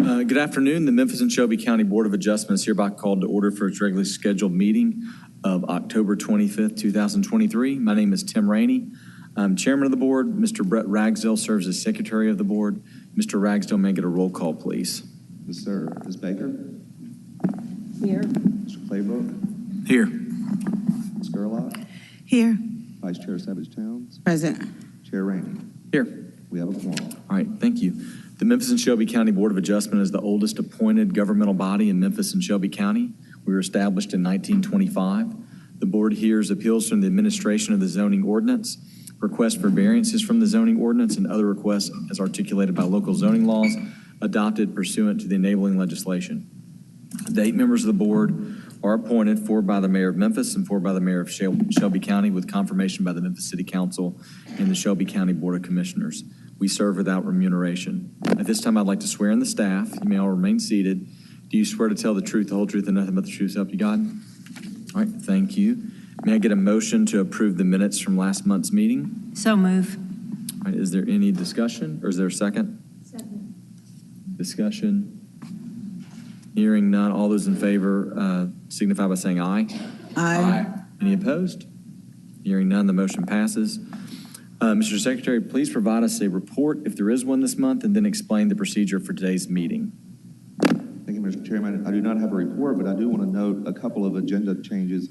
Good afternoon. The Memphis and Shelby County Board of Adjustment is hereby called to order for its regularly scheduled meeting of October 25th, 2023. My name is Tim Rainey. I'm chairman of the board. Mr. Brett Ragsdale serves as secretary of the board. Mr. Ragsdale, may I get a roll call, please? Yes, sir. Ms. Baker? Here. Mr. Claybrook? Here. Ms. Gerlach? Here. Vice Chair Savage Towns? Present. Chair Rainey? Here. We have a quorum. All right, thank you. The Memphis and Shelby County Board of Adjustment is the oldest appointed governmental body in Memphis and Shelby County. We were established in 1925. The board hears appeals from the administration of the zoning ordinance, requests for variances from the zoning ordinance, and other requests as articulated by local zoning laws adopted pursuant to the enabling legislation. The 8 members of the board are appointed, 4 by the mayor of Memphis and 4 by the mayor of Shelby County, with confirmation by the Memphis City Council and the Shelby County Board of Commissioners. We serve without remuneration. At this time, I'd like to swear in the staff. You may all remain seated. Do you swear to tell the truth, the whole truth, and nothing but the truth, so help you God? All right, thank you. May I get a motion to approve the minutes from last month's meeting? So move. All right, is there any discussion, or is there a second? Second. Discussion? Hearing none, all those in favor signify by saying aye. Aye. Any opposed? Hearing none, the motion passes. Mr. Secretary, please provide us a report, if there is one this month, and then explain the procedure for today's meeting. Thank you, Mr. Chairman. I do not have a report, but I do want to note a couple of agenda changes.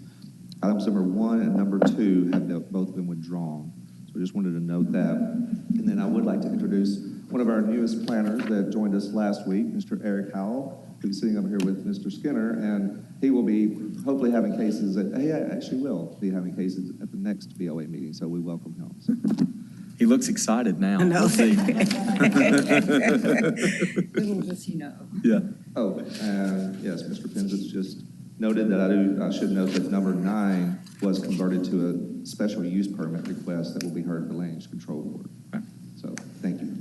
Items number 1 and number 2 have both been withdrawn. So I just wanted to note that. And then I would like to introduce one of our newest planners that joined us last week, Mr. Eric Howell, who's sitting over here with Mr. Skinner, and he will be hopefully having cases he actually will be having cases at the next BOA meeting, so we welcome him. So. He looks excited now. No. Let's see. Little does he know. Yeah. Oh, and yes, Mr. Penzance just noted that I should note that number 9 was converted to a special use permit request that will be heard at the Land Use Control Board. Okay. So, thank you.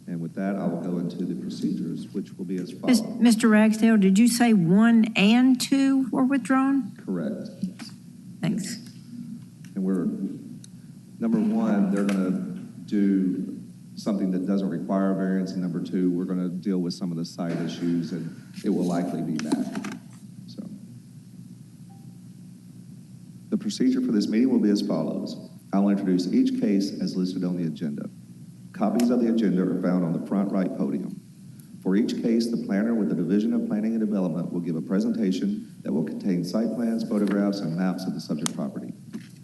And with that, I will go into the procedures, which will be as follows. Mr. Ragsdale, did you say 1 and 2 were withdrawn? Correct. Thanks. And number 1, they're going to do something that doesn't require a variance, and number 2, we're going to deal with some of the site issues, and it will likely be back. So, the procedure for this meeting will be as follows. I will introduce each case as listed on the agenda. Copies of the agenda are found on the front right podium. For each case, the planner with the Division of Planning and Development will give a presentation that will contain site plans, photographs, and maps of the subject property.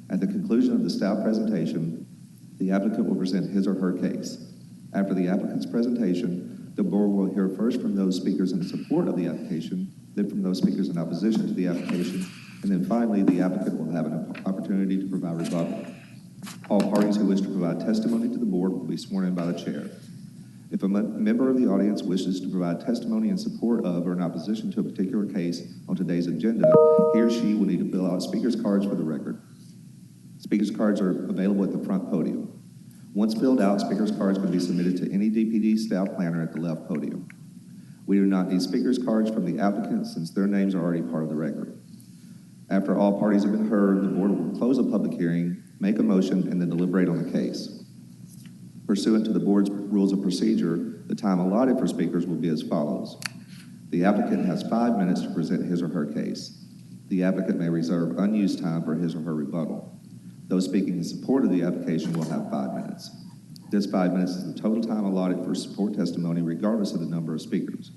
At the conclusion of the staff presentation, the applicant will present his or her case. After the applicant's presentation, the board will hear first from those speakers in support of the application, then from those speakers in opposition to the application, and then finally, the applicant will have an opportunity to provide rebuttal. All parties who wish to provide testimony to the board will be sworn in by the chair. If a member of the audience wishes to provide testimony in support of or in opposition to a particular case on today's agenda, he or she will need to fill out speaker's cards for the record. Speaker's cards are available at the front podium. Once filled out, speaker's cards can be submitted to any DPD staff planner at the left podium. We do not need speaker's cards from the applicant since their names are already part of the record. After all parties have been heard, the board will close a public hearing, make a motion, and then deliberate on the case. Pursuant to the board's rules of procedure, the time allotted for speakers will be as follows. The applicant has 5 minutes to present his or her case. The applicant may reserve unused time for his or her rebuttal. Those speaking in support of the application will have 5 minutes. This 5 minutes is the total time allotted for support testimony regardless of the number of speakers.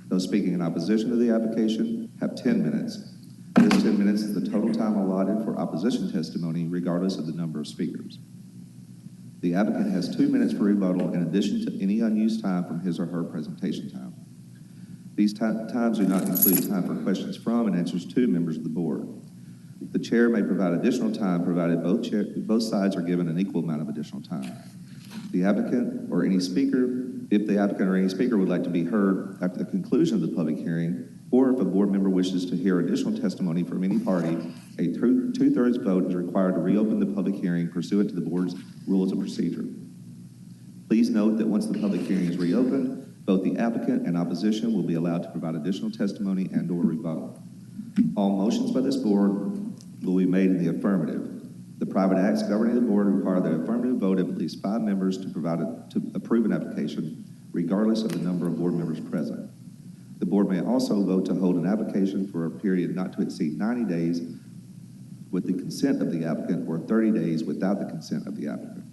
Those speaking in opposition to the application have 10 minutes. This 10 minutes is the total time allotted for opposition testimony regardless of the number of speakers. The applicant has 2 minutes for rebuttal in addition to any unused time from his or her presentation time. These times do not include time for questions from and answers to members of the board. The chair may provide additional time provided both sides are given an equal amount of additional time. The applicant or any speaker, if the applicant or any speaker would like to be heard after the conclusion of the public hearing, or if a board member wishes to hear additional testimony from any party, a two-thirds vote is required to reopen the public hearing pursuant to the board's rules of procedure. Please note that once the public hearing is reopened, both the applicant and opposition will be allowed to provide additional testimony and or rebuttal. All motions by this board will be made in the affirmative. The private acts governing the board require the affirmative vote of at least 5 members to approve an application, regardless of the number of board members present. The board may also vote to hold an application for a period not to exceed 90 days with the consent of the applicant or 30 days without the consent of the applicant.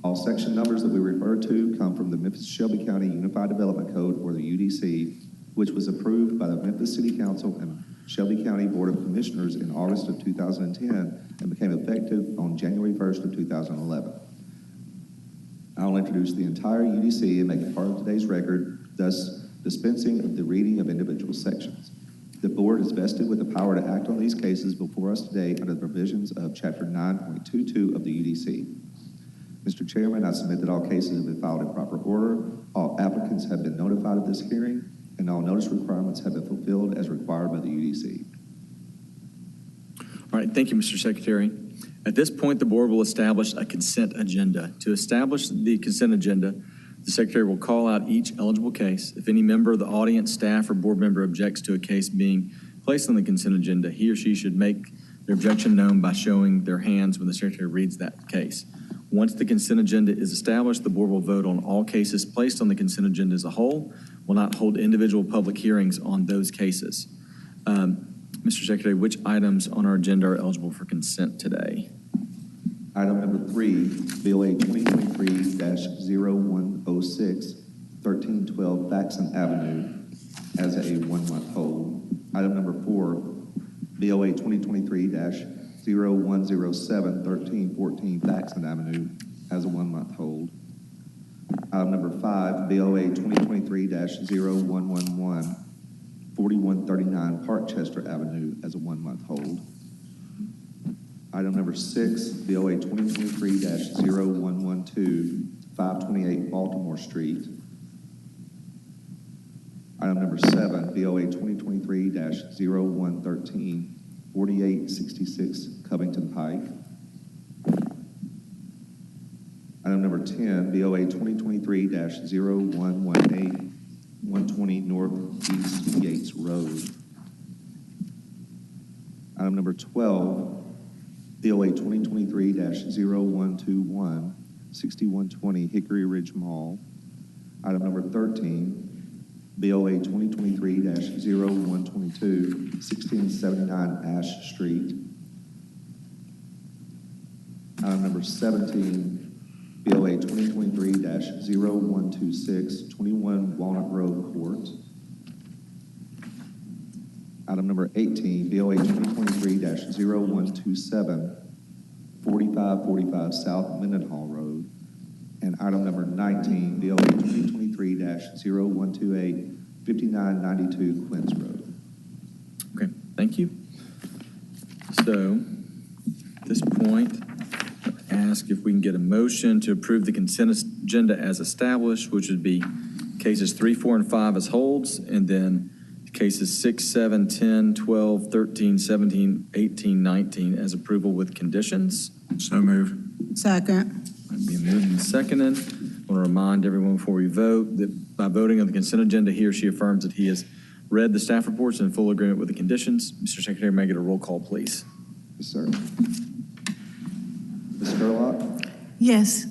All section numbers that we refer to come from the Memphis-Shelby County Unified Development Code, or the UDC, which was approved by the Memphis City Council and Shelby County Board of Commissioners in August of 2010 and became effective on January 1st of 2011. I will introduce the entire UDC and make it part of today's record, thus dispensing of the reading of individual sections. The board is vested with the power to act on these cases before us today under the provisions of Chapter 9.22 of the UDC. Mr. Chairman, I submit that all cases have been filed in proper order, all applicants have been notified of this hearing, and all notice requirements have been fulfilled as required by the UDC. All right, thank you, Mr. Secretary. At this point, the board will establish a consent agenda. To establish the consent agenda, the Secretary will call out each eligible case. If any member of the audience, staff, or board member objects to a case being placed on the consent agenda, he or she should make their objection known by showing their hands when the Secretary reads that case. Once the consent agenda is established, the board will vote on all cases placed on the consent agenda as a whole, will not hold individual public hearings on those cases. Mr. Secretary, which items on our agenda are eligible for consent today? Item number 3, BOA 2023-0106, 1312 Faxon Avenue, as a 1-month hold. Item number 4, BOA 2023-0107, 1314 Faxon Avenue, as a 1-month hold. Item number 5, BOA 2023-0111, 4139 Parkchester Avenue, as a 1-month hold. Item number 6, BOA 2023-0112, 528 Baltimore Street. Item number 7, BOA 2023-0113, 4866 Covington Pike. Item number 10, BOA 2023-0118, 120 Northeast Yates Road. Item number 12, BOA 2023-0121, 6120 Hickory Ridge Mall. Item number 13, BOA 2023-0122, 1679 Ash Street. Item number 17, BOA 2023-0126, 21 Walnut Grove Court. Item number 18, BOA 2023-0127, 4545 South Mendenhall Road. And item number 19, BOA 2023-0128, 5992 Quince Road. Okay, thank you. So, at this point, I'll ask if we can get a motion to approve the consent agenda as established, which would be cases 3, 4, and 5 as holds, and then cases 6, 7, 10, 12, 13, 17, 18, 19 as approval with conditions. So move. Second. Being moved and seconded. I want to remind everyone before we vote that by voting on the consent agenda, he or she affirms that he has read the staff reports in full agreement with the conditions. Mr. Secretary, may I get a roll call, please? Yes, sir. Ms. Gerlach? Yes.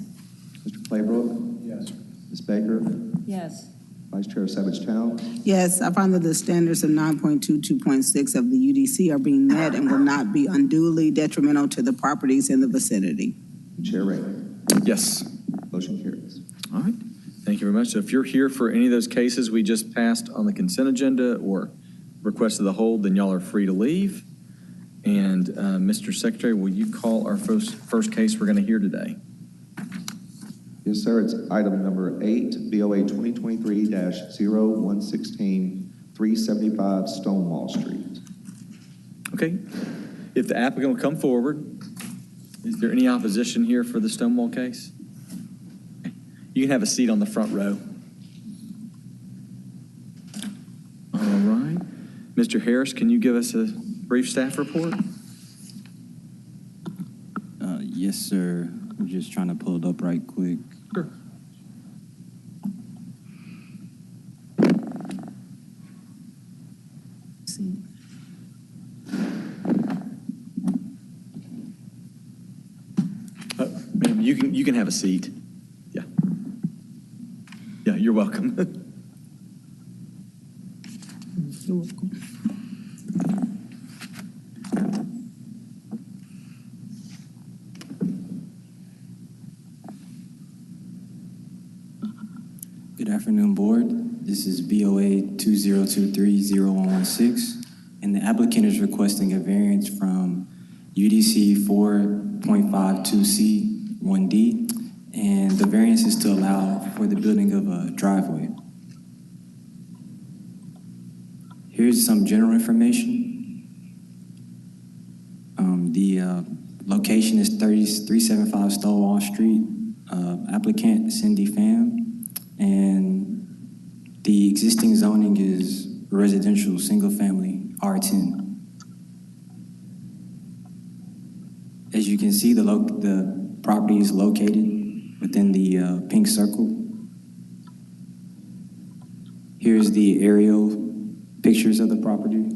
Mr. Claybrook? Yes. Ms. Baker? Yes. Vice Chair Savage Town? Yes, I find that the standards of 9.22.6 of the UDC are being met and will not be unduly detrimental to the properties in the vicinity. Chair Raymond? Yes. Motion carries. All right. Thank you very much. So if you're here for any of those cases we just passed on the consent agenda or requested the hold, then y'all are free to leave. And Mr. Secretary, will you call our first case we're going to hear today? Yes, sir. It's item number 8, BOA 2023-0116, 375 Stonewall Street. Okay. If the applicant will come forward, is there any opposition here for the Stonewall case? You can have a seat on the front row. All right. Mr. Harris, can you give us a brief staff report? Yes, sir. I'm just trying to pull it up right quick. Sure. Ma'am, you can have a seat. Yeah. Yeah, you're welcome. Historical. Good afternoon, Board. This is BOA 2023-0116, and the applicant is requesting a variance from UDC 4.52C 1D, and the variance is to allow for the building of a driveway. Here's some general information. The location is 375 Stonewall Street. Applicant Cindy Pham. And the existing zoning is residential, single-family, R10. As you can see, the property is located within the pink circle. Here's the aerial pictures of the property.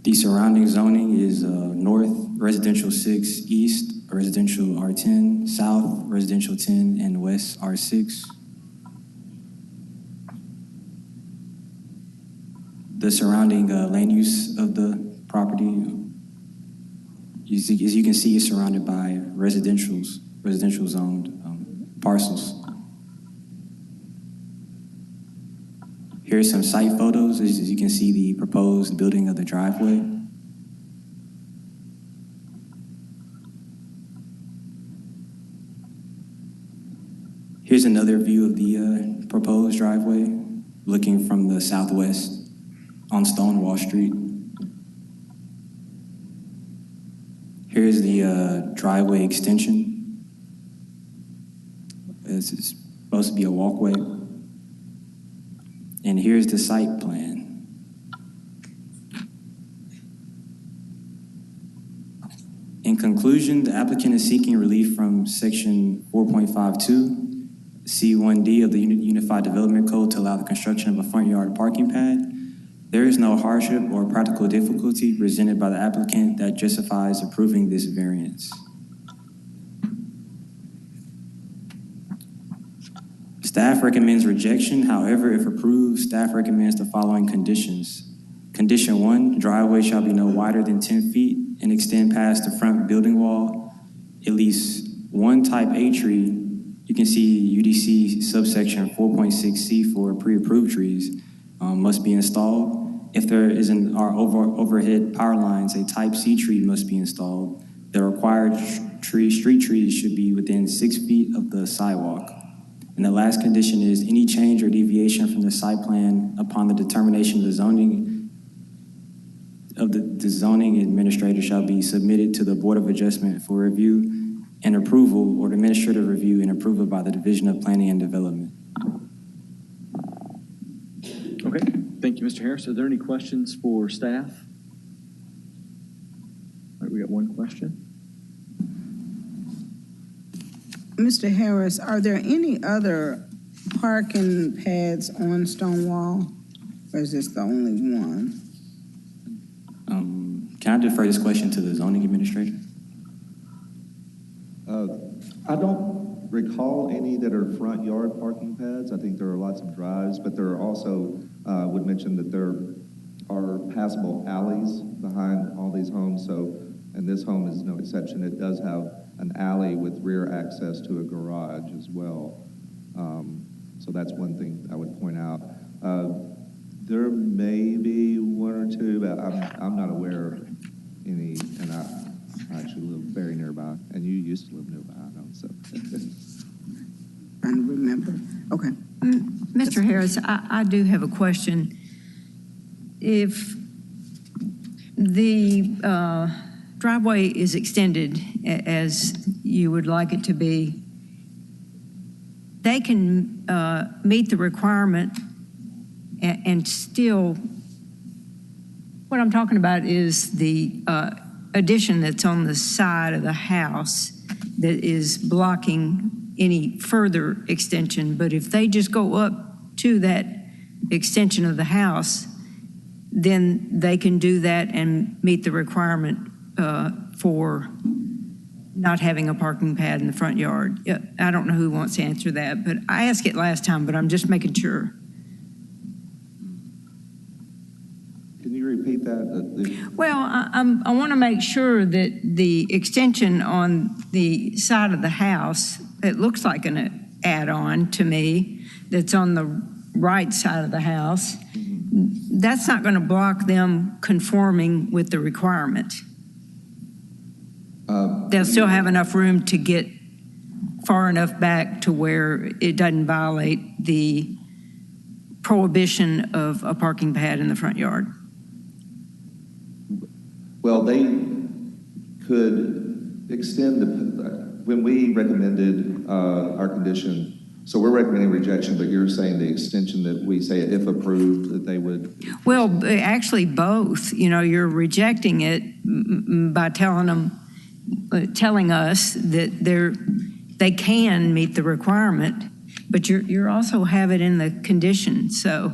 The surrounding zoning is north, residential 6, east, residential R10, south, residential 10, and west R6. The surrounding land use of the property, as you can see, is surrounded by residential zoned parcels. Here's some site photos. As you can see, the proposed building of the driveway. Here's another view of the proposed driveway, looking from the southwest on Stonewall Street. Here's the driveway extension. This is supposed to be a walkway. And here's the site plan. In conclusion, the applicant is seeking relief from section 4.52 C1D of the Unified Development Code to allow the construction of a front yard parking pad. There is no hardship or practical difficulty presented by the applicant that justifies approving this variance. Staff recommends rejection. However, if approved, staff recommends the following conditions. Condition 1, driveway shall be no wider than 10 feet and extend past the front building wall. At least one type A tree, you can see UDC subsection 4.6C for pre-approved trees, must be installed. If there isn't overhead power lines, a type C tree must be installed. The required street trees should be within 6 feet of the sidewalk. And the last condition is any change or deviation from the site plan upon the determination of the zoning administrator shall be submitted to the Board of Adjustment for review and approval, or administrative review and approval by the Division of Planning and Development. Okay, thank you, Mr. Harris. Are there any questions for staff? All right, we got one question. Mr. Harris, are there any other parking pads on Stonewall? Or is this the only one? Can I defer this question to the zoning administrator? I don't recall any that are front yard parking pads. I think there are lots of drives, but there are also, would mention that there are passable alleys behind all these homes. So, and this home is no exception. It does have an alley with rear access to a garage as well. So that's one thing I would point out. There may be one or two, but I'm not aware of any, and I actually live very nearby, and you used to live nearby, I know, so. Trying to remember. Okay. Mr. Harris, I do have a question. If the driveway is extended as you would like it to be, they can meet the requirement and still, what I'm talking about is the addition that's on the side of the house that is blocking any further extension. But if they just go up to that extension of the house, then they can do that and meet the requirement for not having a parking pad in the front yard. Yeah, I don't know who wants to answer that, but I asked it last time, but I'm just making sure. Can you repeat that? Well, I want to make sure that the extension on the side of the house, it looks like an add-on to me, that's on the right side of the house, that's not going to block them conforming with the requirement. They'll still have enough room to get far enough back to where it doesn't violate the prohibition of a parking pad in the front yard. Well, they could extend when we recommended our condition, so we're recommending rejection, but you're saying the extension that we say if approved, that they would? Well, actually both. You know, you're rejecting it by telling us that they can meet the requirement, but you're also have it in the condition. So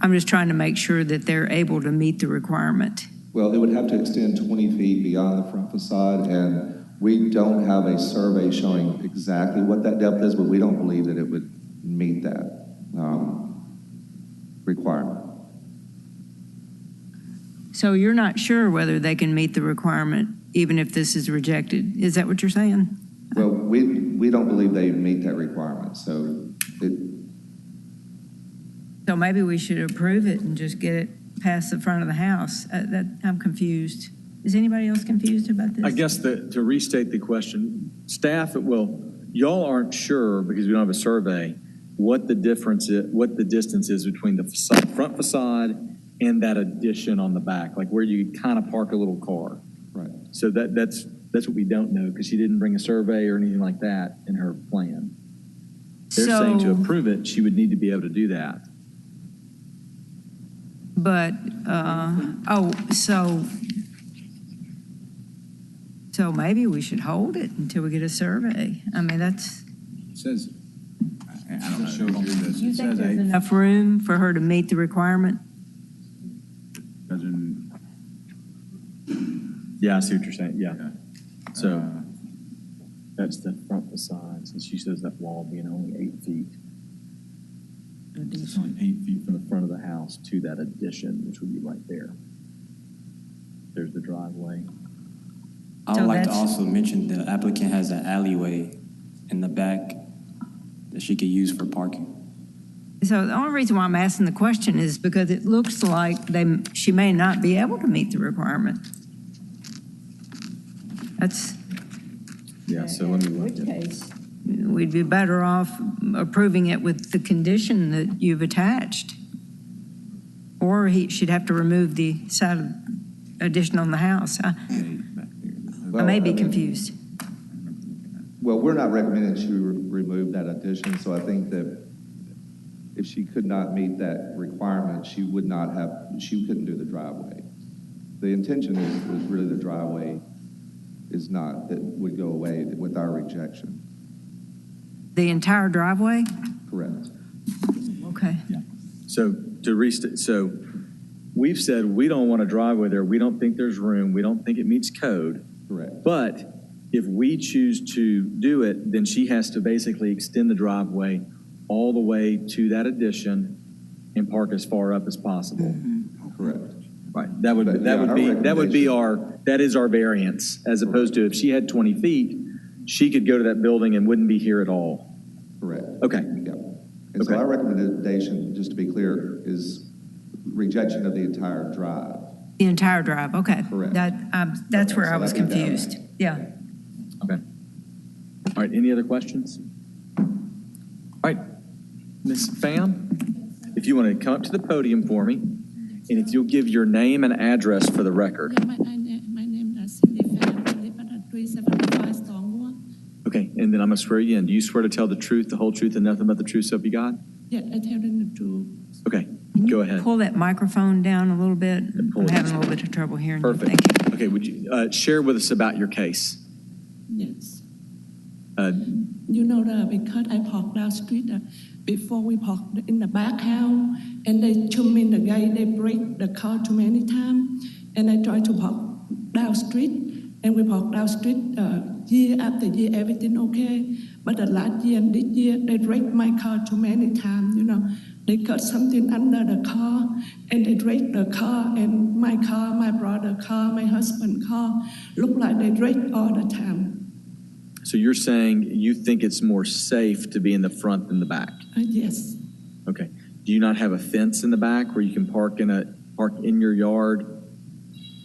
I'm just trying to make sure that they're able to meet the requirement. Well, it would have to extend 20 feet beyond the front facade, and we don't have a survey showing exactly what that depth is, but we don't believe that it would meet that requirement. So you're not sure whether they can meet the requirement, even if this is rejected. Is that what you're saying? Well, we don't believe they meet that requirement, so So maybe we should approve it and just get it past the front of the house. I'm confused. Is anybody else confused about this? I guess to restate the question, staff, y'all aren't sure because we don't have a survey what the difference is, what the distance is between the front facade and that addition on the back, like where you kind of park a little car. right. So that's what we don't know because she didn't bring a survey or anything like that in her plan. They're saying to approve it, she would need to be able to do that. But, so maybe we should hold it until we get a survey. I mean, that's, It says, I don't know who did this. you It think says there's 8, enough room for her to meet the requirement? doesn't, Yeah, I see what you're saying. Yeah. yeah. So that's the front facade. So she says that wall being only 8 feet. It's only 8 feet from the front of the house to that addition, which would be right there. There's the driveway. I So would like to that's- also mention the applicant has an alleyway in the back that she could use for parking. So the only reason why I'm asking the question is because it looks like she may not be able to meet the requirement. That's, Yeah, so let me in look which at it. case, we'd be better off approving it with the condition that you've attached. Or she'd have to remove the side addition on the house. I may be confused. Well, we're not recommending she remove that addition, so I think that if she could not meet that requirement, she couldn't do the driveway. The intention is really the driveway that would go away with our rejection. The entire driveway? Correct. Okay. So to restate, so we've said we don't want a driveway there. We don't think there's room. We don't think it meets code. Correct. But if we choose to do it, then she has to basically extend the driveway all the way to that addition and park as far up as possible. Correct. Right. That But, yeah, our that is our variance, as opposed to if she had 20 feet, she could go to that building and wouldn't be here at all. Correct. Okay. Yeah. And so Okay. our recommendation, just to be clear, is rejection of the entire drive. The entire drive, okay. Correct. That's Okay, where so I was that'd be that. confused. Yeah. Okay. All right, any other questions? All right, Ms. Pham, if you want to come up to the podium for me, and if you'll give your name and address for the record. Yeah, my name is Cindy Pham. I live at 375 Stonewall. Okay, and then I'm going to swear you in. Do you swear to tell the truth, the whole truth, and nothing but the truth, so help you God? Yeah, I tell them the truth. Okay, Can you go ahead. Pull that microphone down a little bit. pull I'm it. having a little bit of trouble hearing you. Perfect. Thank you. Okay, would you share with us about your case? Yes. Uh, You know, because I park down street, before we park in the back house, and they jump in the gate, they break the car too many times, and I try to park down street, and we park down street year after year, everything okay. But the last year and this year, they wrecked my car too many times, you know. They got something under the car, and they wrecked the car, and my car, my brother's car, my husband's car, look like they wrecked all the time. So you're saying you think it's more safe to be in the front than the back? Yes. Okay. Do you not have a fence in the back where you can park in your yard,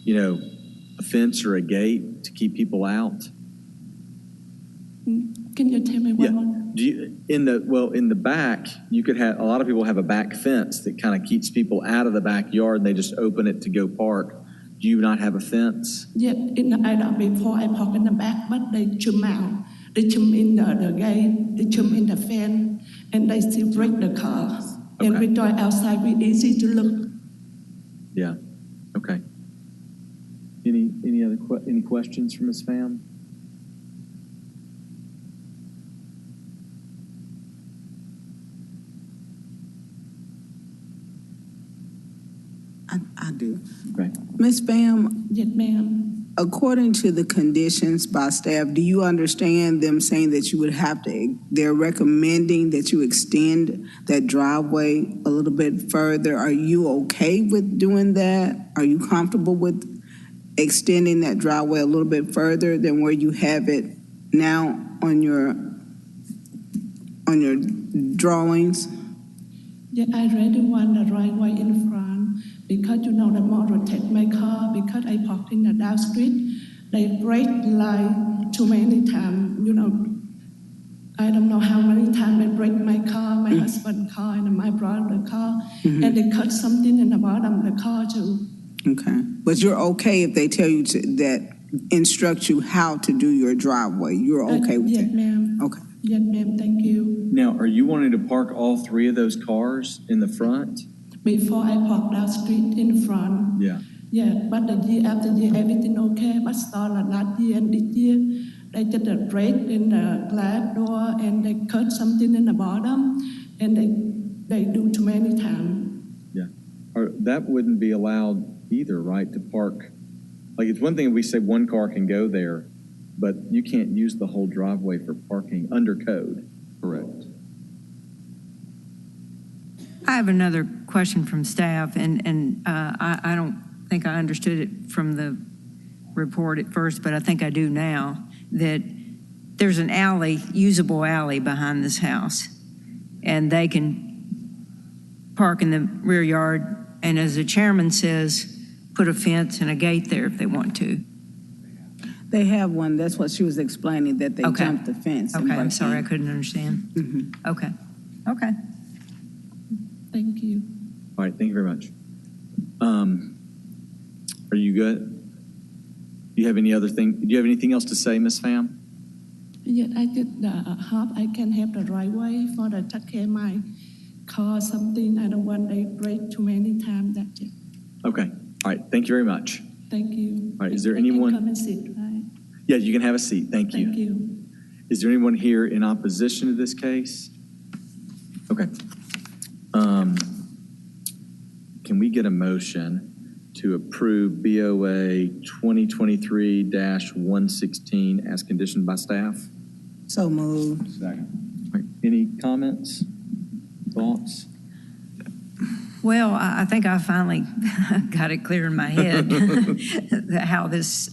you know, a fence or a gate to keep people out? Can you tell me Yeah. one more? Do you, in the back, you could have, a lot of people have a back fence that kind of keeps people out of the backyard and they just open it to go park. Do you not have a fence? Yeah, in the I before I park in the back, but they jump out. They jump in the gate, they jump in the fence, and they still wreck the car. And Okay. we drive outside, we easy to look. Yeah. Okay. Any questions from Ms. Pham? I do. Okay. Ms. Pham, Yes, ma'am. according to the conditions by staff, do you understand them saying that you would have to, they're recommending that you extend that driveway a little bit further? Are you okay with doing that? Are you comfortable with extending that driveway a little bit further than where you have it now on your drawings? Yeah, I really want the driveway in front because you know the more protect my car because I parked in the down street. They break line too many times. You know, I don't know how many times they break my car, my husband's car, and my brother's car, and they cut something in the bottom of the car too. Okay. But you're okay if they tell you that instruct you how to do your driveway? You're okay with Yes, that? ma'am. Okay. Yes, ma'am. Thank you. Now, are you wanting to park all three of those cars in the front? Before I park down street in front. Yeah. Yeah, but the year after year, everything okay. But started last year and this year, they did a break in the glass door and they cut something in the bottom, and they do too many times. Yeah. Or that wouldn't be allowed either, right, to park? Like, it's one thing if we say one car can go there, but you can't use the whole driveway for parking under code. Correct. I have another question from staff, and I don't think I understood it from the report at first, but I think I do now, that there's an alley, usable alley behind this house, and they can park in the rear yard, and as the chairman says, put a fence and a gate there if they want to. They have one, that's what she was explaining, that they Okay. jumped the fence. and Okay, I'm went sorry, I in. couldn't understand. Mhm. Okay, okay. Thank you. All right, thank you very much. Are you good? Do you have anything else to say, Ms. Pham? Yeah, I did hope I can have the driveway for the take care of my car, something. I don't want they break too many times. That's it. Okay, all right, thank you very much. Thank you. All right, is there I can anyone- come and sit, right? Yeah, you can have a seat, thank you. Thank you. Is there anyone here in opposition to this case? Okay. Can we get a motion to approve BOA 2023-116 as conditioned by staff? So moved. Second. All right, any comments, thoughts? Well, I think I finally got it clear in my head how this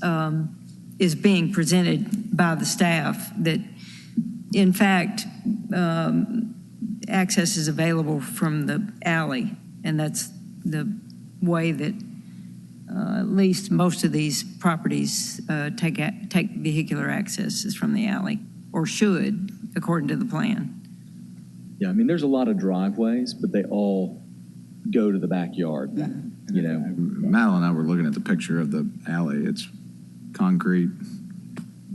is being presented by the staff, that in fact, access is available from the alley, and that's the way that at least most of these properties take vehicular access is from the alley, or should, according to the plan. Yeah, I mean, there's a lot of driveways, but they all go to the backyard, you know? Madeline and I were looking at the picture of the alley. It's concrete.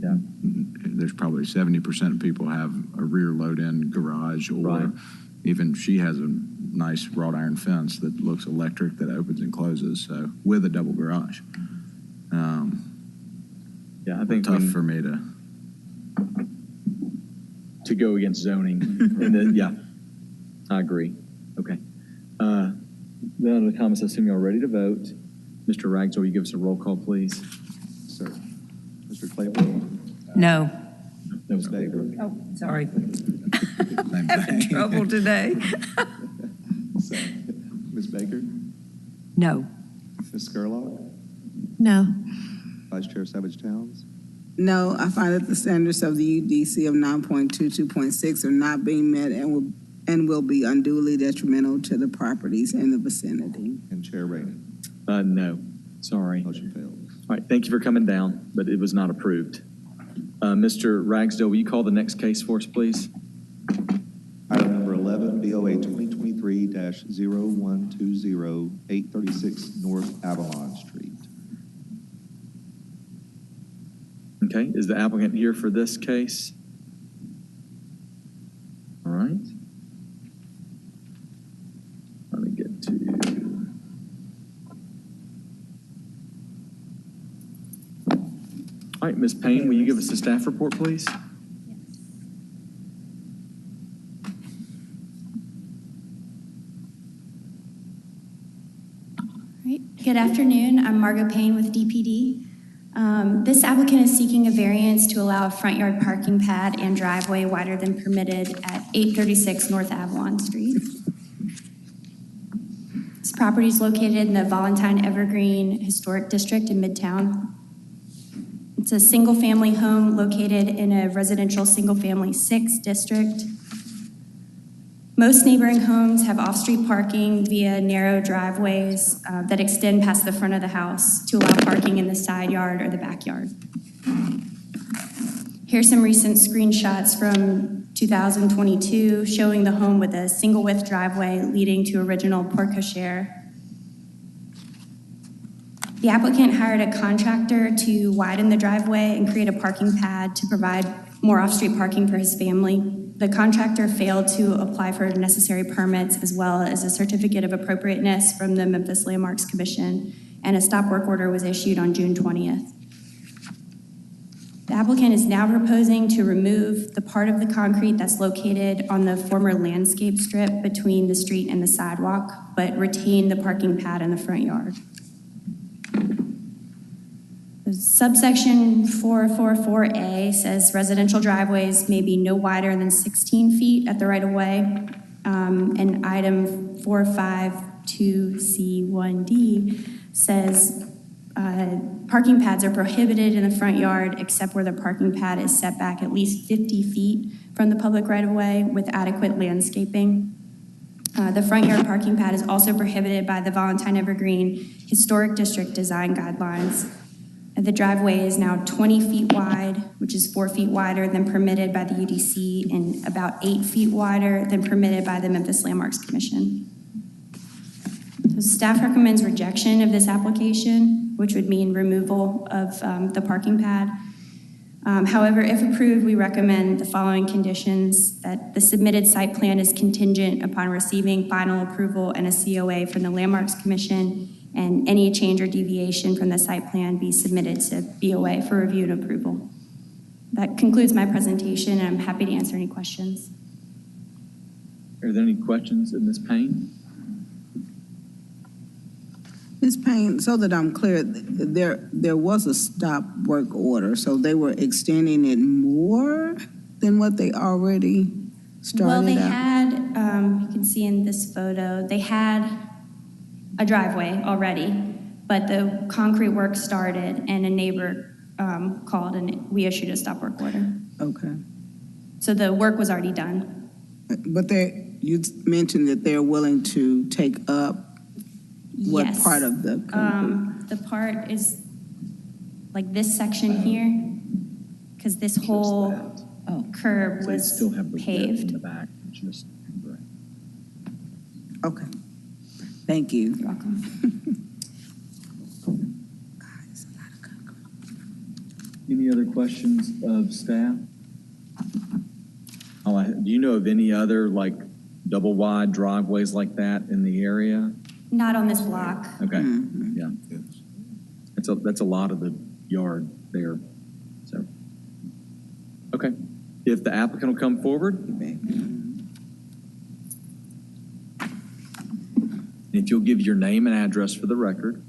Yeah. There's probably 70% of people have a rear load-in garage, or Right. even she has a nice wrought iron fence that looks electric that opens and closes, so with a double garage. Yeah, I think Tough we- for me to go against zoning. And then, yeah, I agree. Okay. Then on the comments, I assume you're ready to vote. Mr. Rags, will you give us a roll call, please? sir. Mr. Claiborne? No. That was Baker? Oh, sorry. Same Having thing. trouble today. Ms. Baker? No. Ms. Scurlock? No. Vice Chair Savage Towns? No, I find that the standards of the UDC of 9.22.6 are not being met and will be unduly detrimental to the properties in the vicinity. And Chair Rainey? No, sorry. Motion fails. All right, thank you for coming down, but it was not approved. Mr. Ragsdale, will you call the next case for us, please? Item number 11, BOA 2023-0120, 836 North Avalon Street. Okay, is the applicant here for this case? All right. Let me get to... All right, Ms. Payne, will you give us a staff report, please? Right. Good afternoon. I'm Margot Payne with DPD. This applicant is seeking a variance to allow a front yard parking pad and driveway wider than permitted at 836 North Avalon Street. This property is located in the Valentine Evergreen Historic District in Midtown. It's a single-family home located in a residential single-family 6 district. Most neighboring homes have off-street parking via narrow driveways that extend past the front of the house to allow parking in the side yard or the backyard. Here's some recent screenshots from 2022 showing the home with a single-width driveway leading to original porte cochere. The applicant hired a contractor to widen the driveway and create a parking pad to provide more off-street parking for his family. The contractor failed to apply for necessary permits as well as a certificate of appropriateness from the Memphis Landmarks Commission, and a stop work order was issued on June 20th. The applicant is now proposing to remove the part of the concrete that's located on the former landscape strip between the street and the sidewalk, but retain the parking pad in the front yard. Subsection 444A says residential driveways may be no wider than 16 feet at the right-of-way. And item 452C1D says parking pads are prohibited in the front yard except where the parking pad is set back at least 50 feet from the public right-of-way with adequate landscaping. The front yard parking pad is also prohibited by the Valentine Evergreen Historic District Design Guidelines. The driveway is now 20 feet wide, which is 4 feet wider than permitted by the UDC and about 8 feet wider than permitted by the Memphis Landmarks Commission. So staff recommends rejection of this application, which would mean removal of the parking pad. However, if approved, we recommend the following conditions: that the submitted site plan is contingent upon receiving final approval and a COA from the Landmarks Commission, and any change or deviation from the site plan be submitted to BOA for review and approval. That concludes my presentation, and I'm happy to answer any questions. Are there any questions of Ms. Payne? Ms. Payne, so that I'm clear, there was a stop work order, so they were extending it more than what they already started Well, they out? had, you can see in this photo, they had a driveway already, but the concrete work started and a neighbor called and we issued a stop work order. Okay. So the work was already done. But you mentioned that they're willing to take up what Yes. part of the concrete? The part is like this section here, because this whole curb They was still have the width in paved. the back, just... Okay. Thank you. You're welcome. Any other questions of staff? Do you know of any other like double wide driveways like that in the area? Not on this block. Okay, yeah. That's a lot of the yard there, so. Okay, if the applicant will come forward. If you'll give your name and address for the record.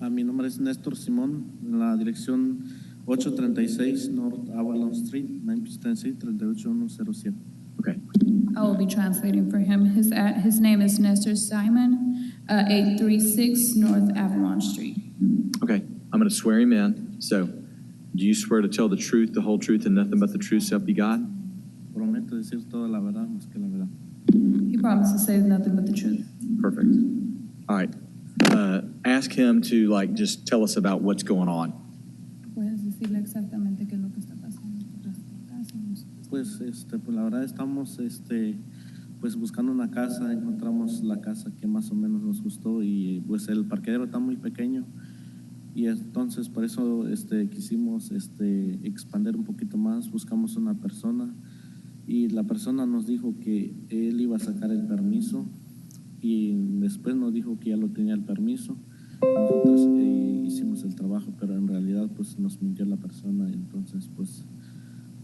Mi es Néstor Simón, en la dirección 836 North Avalon Street, Memphis, Tennessee, 38107. Okay. I will be translating for him. His name is Nestor Simon, 836 North Avalon Street. Okay, I'm going to swear him in. So, do you swear to tell the truth, the whole truth, and nothing but the truth, so help you God? Prometo decir toda la verdad, más que la verdad. He promised to say nothing but the truth. Perfect. All right. Ask him to, like, just tell us about what's going on. Puedes decirle exactamente qué es lo que está pasando. Pues, pues la verdad estamos, pues buscando una casa, encontramos la casa que más o menos nos gustó y pues el parqueadero está muy pequeño y entonces por eso, quisimos, expandir un poquito más, buscamos una persona y la persona nos dijo que él iba a sacar el permiso y después nos dijo que ya lo tenía el permiso. Nosotros hicimos el trabajo, pero en realidad pues nos mintió la persona y entonces pues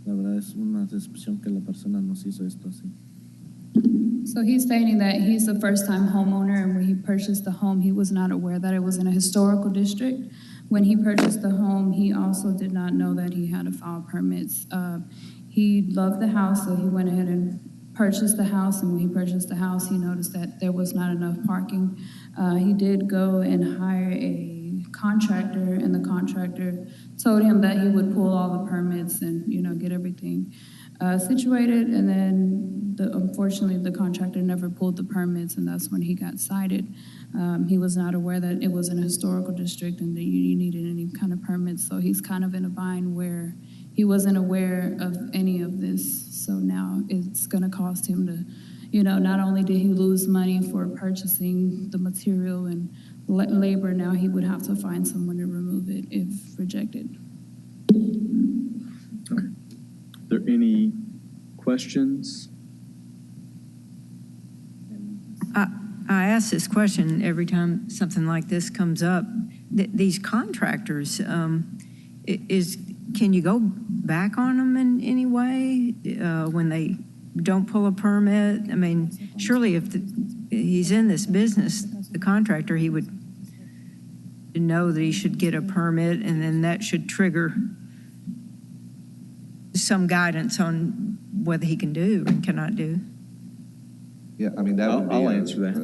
la verdad es una decepción que la persona nos hizo esto así. So he's stating that he's a first-time homeowner, and when he purchased the home, he was not aware that it was in a historical district. When he purchased the home, he also did not know that he had to file permits. He loved the house, so he went ahead and purchased the house, and when he purchased the house, he noticed that there was not enough parking. He did go and hire a contractor, and the contractor told him that he would pull all the permits and, get everything situated, and then unfortunately, the contractor never pulled the permits, and that's when he got cited. He was not aware that it was in a historical district and that you needed any kind of permits, so he's kind of in a bind where he wasn't aware of any of this. So now it's going to cost him to, not only did he lose money for purchasing the material and labor, now he would have to find someone to remove it if rejected. Okay. Are there any questions? I ask this question every time something like this comes up. These contractors, can you go back on them in any way when they don't pull a permit? I mean, surely if he's in this business, the contractor, he would know that he should get a permit, and then that should trigger some guidance on whether he can do and cannot do. Yeah, I mean, that would be. I'll answer that.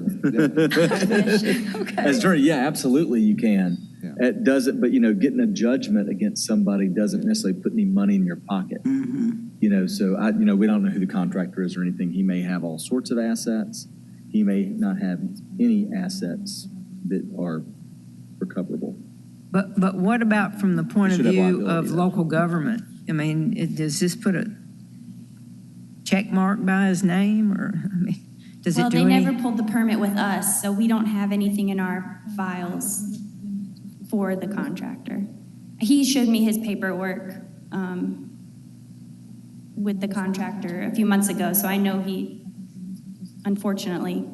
Okay. As attorney, yeah, absolutely you can. Yeah. It doesn't, but getting a judgment against somebody doesn't necessarily put any money in your pocket. Mm-hmm. So we don't know who the contractor is or anything. He may have all sorts of assets. He may not have any assets that are recoverable. But what about from the point of Should have view liability, of though. local government? I mean, does this put a check mark by his name, or, I mean, does Well, it do they any? never pulled the permit with us, so we don't have anything in our files for the contractor. He showed me his paperwork with the contractor a few months ago, so I know unfortunately,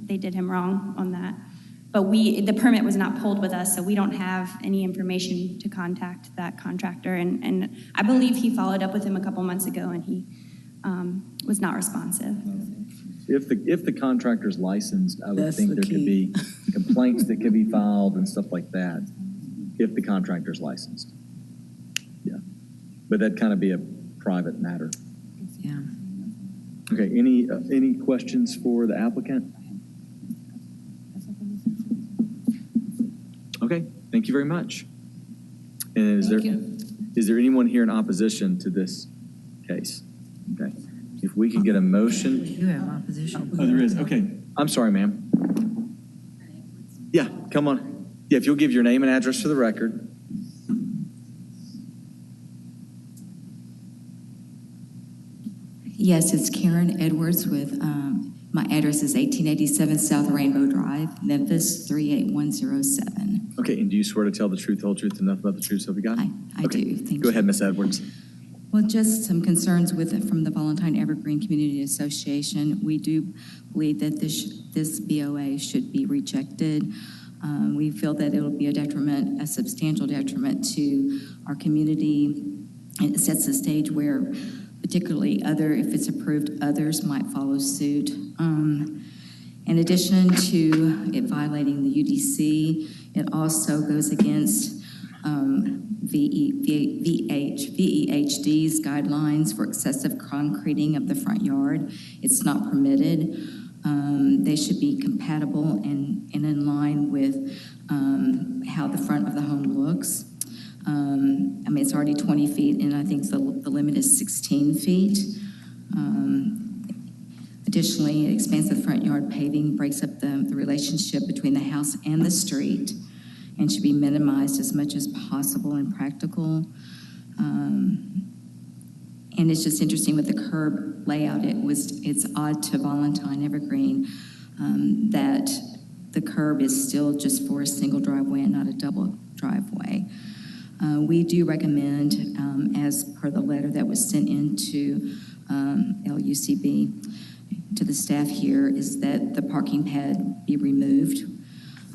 they did him wrong on that. But the permit was not pulled with us, so we don't have any information to contact that contractor. And I believe he followed up with him a couple months ago, and he was not responsive. If the contractor's licensed, I would That's think the there could key. be complaints that could be filed and stuff like that if the contractor's licensed. Yeah. But that'd kind of be a private matter. Yeah. Okay, any questions for the applicant? Okay, thank you very much. And is there anyone here in opposition to this case? Okay, if we can get a motion. You have opposition. Oh, there is, okay. I'm sorry, ma'am. Yeah, come on. Yeah, if you'll give your name and address for the record. Yes, it's Karen Edwards with, my address is 1887 South Rainbow Drive, Memphis 38107. Okay, and do you swear to tell the truth, the whole truth, and nothing but the truth, so help you God? I Okay, do, thank you. Go ahead, Miss Edwards. Well, just some concerns with it from the Valentine Evergreen Community Association. We do believe that this BOA should be rejected. We feel that it will be a substantial detriment to our community, and it sets the stage where particularly if it's approved, others might follow suit. In addition to it violating the UDC, it also goes against VEHD's guidelines for excessive concreting of the front yard. It's not permitted. They should be compatible and in line with how the front of the home looks. It's already 20 feet, and I think the limit is 16 feet. Additionally, expansive front yard paving breaks up the relationship between the house and the street and should be minimized as much as possible and practical. And it's just interesting with the curb layout. It's odd to Valentine Evergreen that the curb is still just for a single driveway and not a double driveway. We do recommend, as per the letter that was sent into LUCB to the staff here, is that the parking pad be removed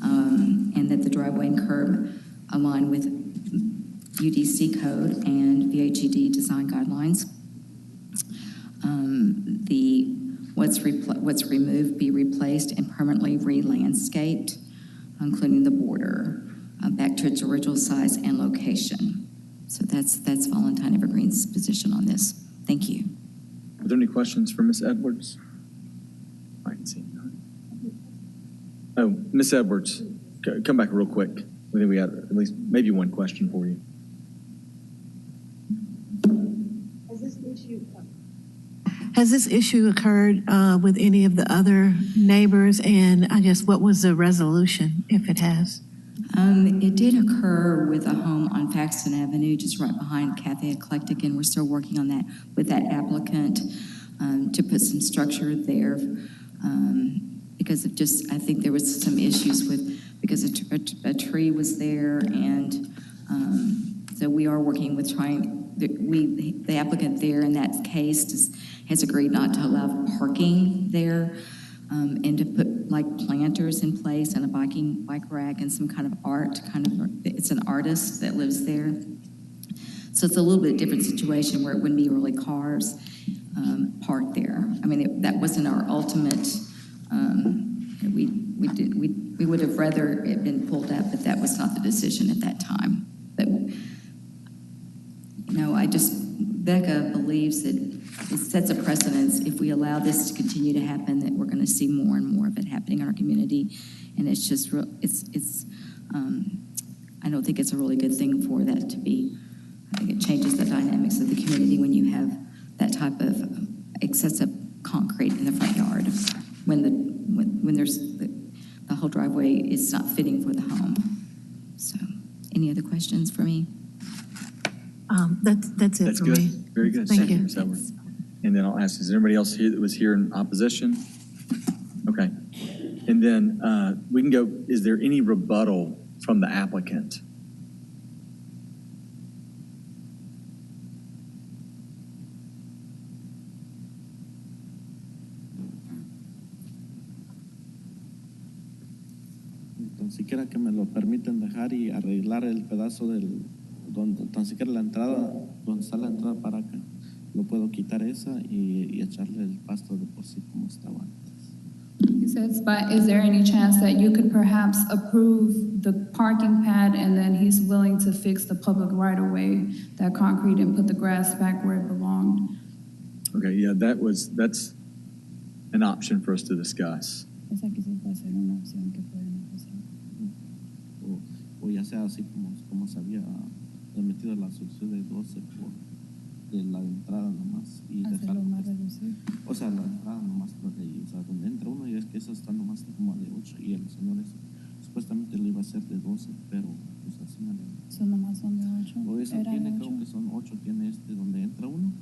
and that the driveway and curb align with UDC code and VHED design guidelines. What's removed be replaced and permanently re-landscaped, including the border, back to its original size and location. So that's Valentine Evergreen's position on this. Thank you. Are there any questions for Ms. Edwards? I can see none. Oh, Ms. Edwards, come back real quick. I think we got at least maybe one question for you. Has this issue occurred with any of the other neighbors? And I guess what was the resolution, if it has? It did occur with a home on Paxton Avenue, just right behind Cathay Eclectic, and we're still working on that with that applicant to put some structure there because of just, I think there was some issues because a tree was there, and so we are working with the applicant there in that case has agreed not to allow parking there and to put like planters in place and a bike rack and some kind of art, it's an artist that lives there. So it's a little bit different situation where it wouldn't be really cars parked there. That wasn't our ultimate, we would have rather it been pulled up, but that was not the decision at that time. But, Becca believes that it sets a precedence if we allow this to continue to happen, that we're going to see more and more of it happening in our community. And it's just, I don't think it's a really good thing for that to be. I think it changes the dynamics of the community when you have that type of excessive concrete in the front yard, when there's the whole driveway is not fitting for the home. So, any other questions for me? That's it for good. me. Very good. Thank you. Ms. Edwards. And then I'll ask, is there anybody else here that was here in opposition? Okay. And then we can go, is there any rebuttal from the applicant? Tan siquiera que me lo permiten dejar y arreglar el pedazo donde tan siquiera la entrada, donde está la entrada para acá, lo puedo quitar esa y echarle el pasto de por sí como estaba antes. He says, but is there any chance that you could perhaps approve the parking pad and then he's willing to fix the public right-of-way, that concrete, and put the grass back where it belonged? Okay, yeah, that's an option for us to discuss. Esa quizás puede ser una opción que pueden hacer. O ya sea así como se había metido la solución de 12 por de la entrada nomás y Hacerlo más reducido. O sea, la entrada nomás de ahí, o sea, donde entra uno, y es que eso está nomás como de 8 y el señor supuestamente lo iba a hacer de 12, pero pues así no le... Son nomás son de 8. O eso Era tiene, 8. creo que son 8, tiene donde entra uno,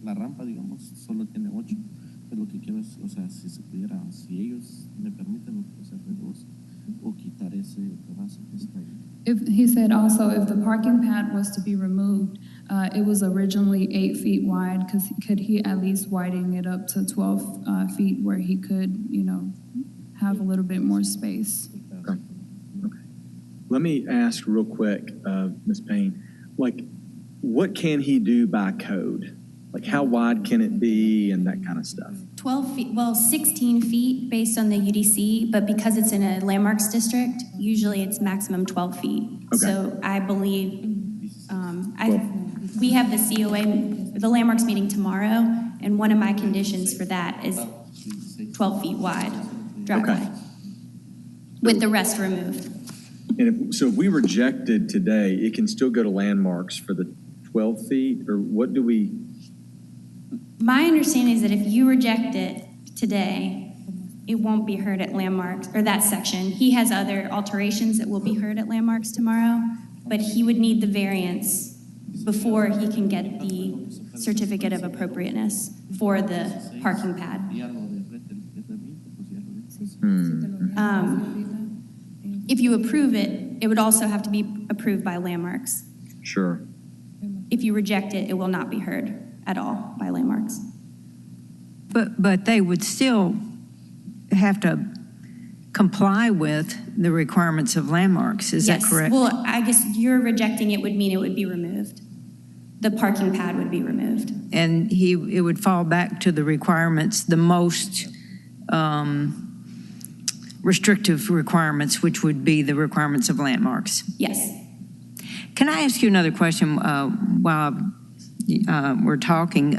la rampa, digamos, solo tiene 8. Pero lo que quiero es, o sea, si se pudiera, si ellos me permiten, lo puedo hacer de 12 o quitar ese pedazo que está ahí. He said also if the parking pad was to be removed, it was originally 8 feet wide. Could he at least widen it up to 12 feet where he could, have a little bit more space? Okay. Let me ask real quick, Ms. Payne, what can he do by code? Like how wide can it be and that kind of stuff? 12 feet, well, 16 feet based on the UDC, but because it's in a landmarks district, usually it's maximum 12 feet. Okay. So I believe, we have the COA, the landmarks meeting tomorrow, and one of my conditions for that is 12 feet wide driveway. Okay. With the rest removed. And if we reject it today, it can still go to landmarks for the 12 feet, or what do we? My understanding is that if you reject it today, it won't be heard at landmarks, or that section. He has other alterations that will be heard at landmarks tomorrow, but he would need the variance before he can get the certificate of appropriateness for the parking pad. If you approve it, it would also have to be approved by landmarks. Sure. If you reject it, it will not be heard at all by landmarks. But they would still have to comply with the requirements of landmarks, is that correct? Well, I guess you're rejecting it would mean it would be removed. The parking pad would be removed. And it would fall back to the requirements, the most restrictive requirements, which would be the requirements of landmarks. Yes. Can I ask you another question while we're talking?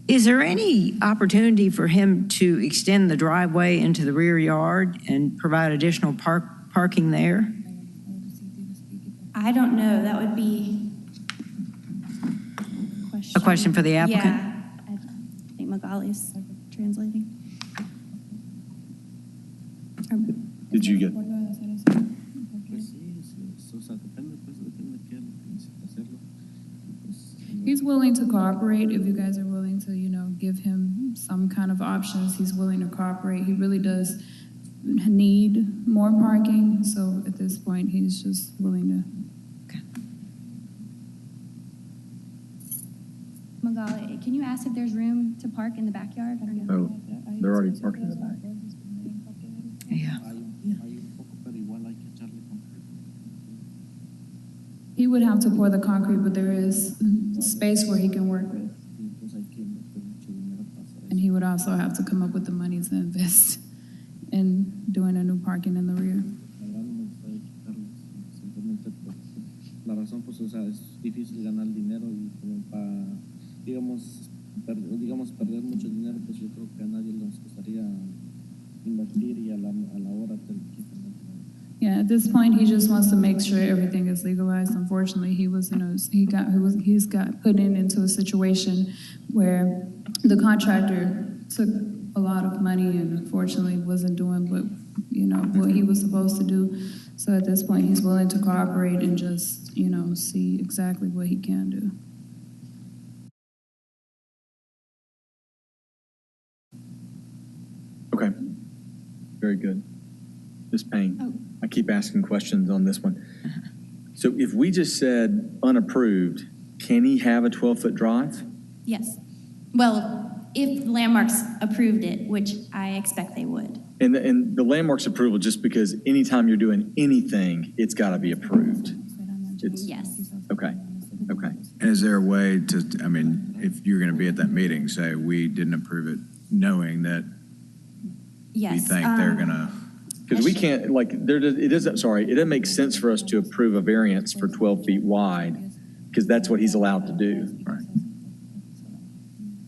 Is there any opportunity for him to extend the driveway into the rear yard and provide additional parking there? I don't know. That would be A question for the applicant? Yeah. I think Magali's translating. Did you get? He's willing to cooperate if you guys are willing to, give him some kind of options. He's willing to cooperate. He really does need more parking, so at this point, he's just willing to. Magali, can you ask if there's room to park in the backyard? Or no? Oh, they're already parking in the back. Yeah. He would have to pour the concrete, but there is space where he can work with. And he would also have to come up with the money to invest in doing a new parking in the rear. La razón, pues, o sea, es difícil ganar dinero y como para, digamos, perder mucho dinero, pues yo creo que a nadie nos gustaría invertir y a la hora te lo quitan. Yeah, at this point, he just wants to make sure everything is legalized. Unfortunately, he's got put into a situation where the contractor took a lot of money and unfortunately wasn't doing what he was supposed to do. So at this point, he's willing to cooperate and just, see exactly what he can do. Okay. Very good. Ms. Payne, I keep asking questions on this one. So if we just said unapproved, can he have a 12-foot drive? Yes. Well, if landmarks approved it, which I expect they would. And the landmarks approval, just because anytime you're doing anything, it's got to be approved. Yes. Okay. And is there a way to, if you're going to be at that meeting, say we didn't approve it, knowing that Yes. we think they're going to. Because we can't, it doesn't make sense for us to approve a variance for 12 feet wide, because that's what he's allowed to do. Right.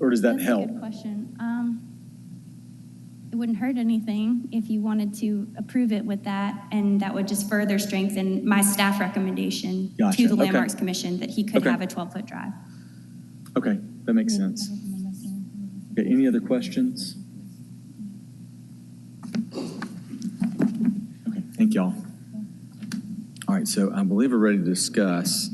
Or does that That's help? a good question. It wouldn't hurt anything if you wanted to approve it with that, and that would just further strengthen my staff recommendation Gotcha. to the Okay. Landmarks Commission that he could Okay. have a 12-foot drive. Okay, that makes sense. Okay, any other questions? Okay, thank y'all. All right, so I believe we're ready to discuss.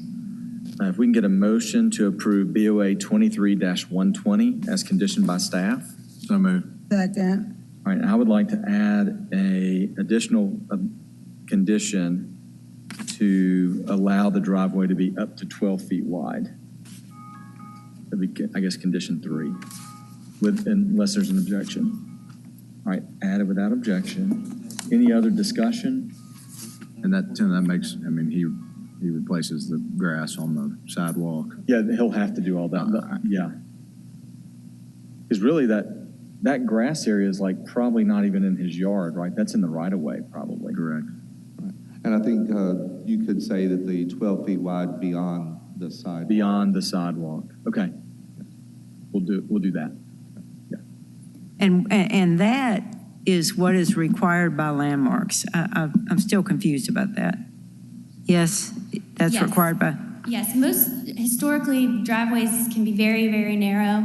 If we can get a motion to approve BOA 23-120 as conditioned by staff. So moved. Second. All right, I would like to add a additional condition to allow the driveway to be up to 12 feet wide. That'd be, I guess, condition 3, unless there's an objection. All right, added without objection. Any other discussion? And that makes, he replaces the grass on the sidewalk. Yeah, he'll have to do all that. Yeah. Because really that grass area is like probably not even in his yard, right? That's in the right of way, probably. Correct. And I think you could say that the 12 feet wide beyond the side. Beyond the sidewalk. Okay. We'll do that. And that is what is required by landmarks. I'm still confused about that. Yes, that's Yes. required by, Yes, historically, driveways can be very, very narrow,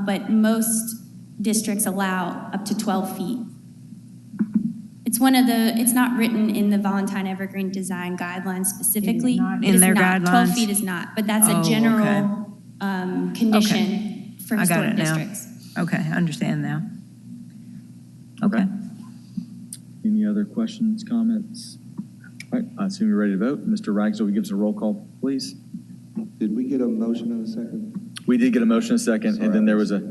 but most districts allow up to 12 feet. It's not written in the Valentine Evergreen Design Guidelines specifically. Not It in is their not. 12 guidelines? feet is not, but that's Oh, a general condition for I got historic it now. districts. Okay, I understand now. Okay. Any other questions, comments? All right, I assume you're ready to vote. Mr. Ragsdale, will you give us a roll call, please? Did we get a motion in a second? We did get a motion, a second, Sorry, and then there was I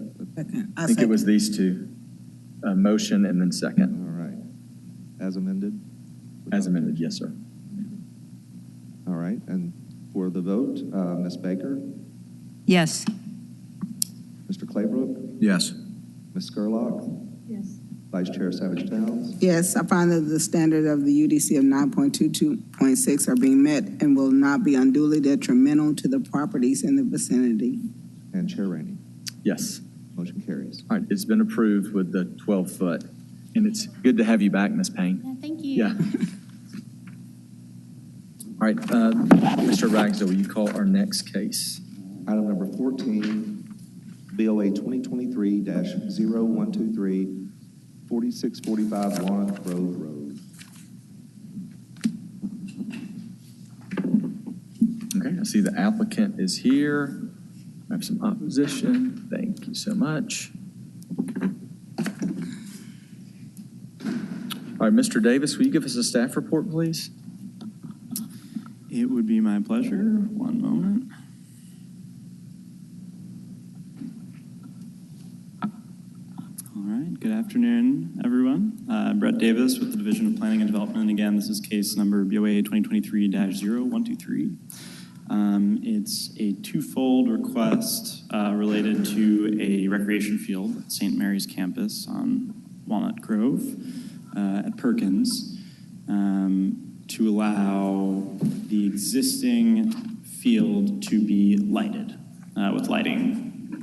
I think it was second. these two. A motion and then second. All right. As amended? As amended, yes, sir. All right, and for the vote, Ms. Baker, Yes. Mr. Claybrook, Yes. Ms. Scurlock, Yes. Vice Chair Savage Towns, Yes, I find that the standard of the UDC of 9.22.6 are being met and will not be unduly detrimental to the properties in the vicinity. and Chair Rainey. Yes. Motion carries. All right, it's been approved with the 12-foot. And it's good to have you back, Ms. Payne. Yeah, thank you. Yeah. All right, Mr. Ragsdale, will you call our next case? Item number 14, BOA 2023-0123, 4645 Walnut Grove Road. Okay, I see the applicant is here. I have some opposition. Thank you so much. All right, Mr. Davis, will you give us a staff report, please? It would be my pleasure. One moment. All right. Good afternoon, everyone. Brett Davis with the Division of Planning and Development. Again, this is case number BOA 2023-0123. It's a twofold request related to a recreation field at St. Mary's campus on Walnut Grove at Perkins. To allow the existing field to be lighted with lighting,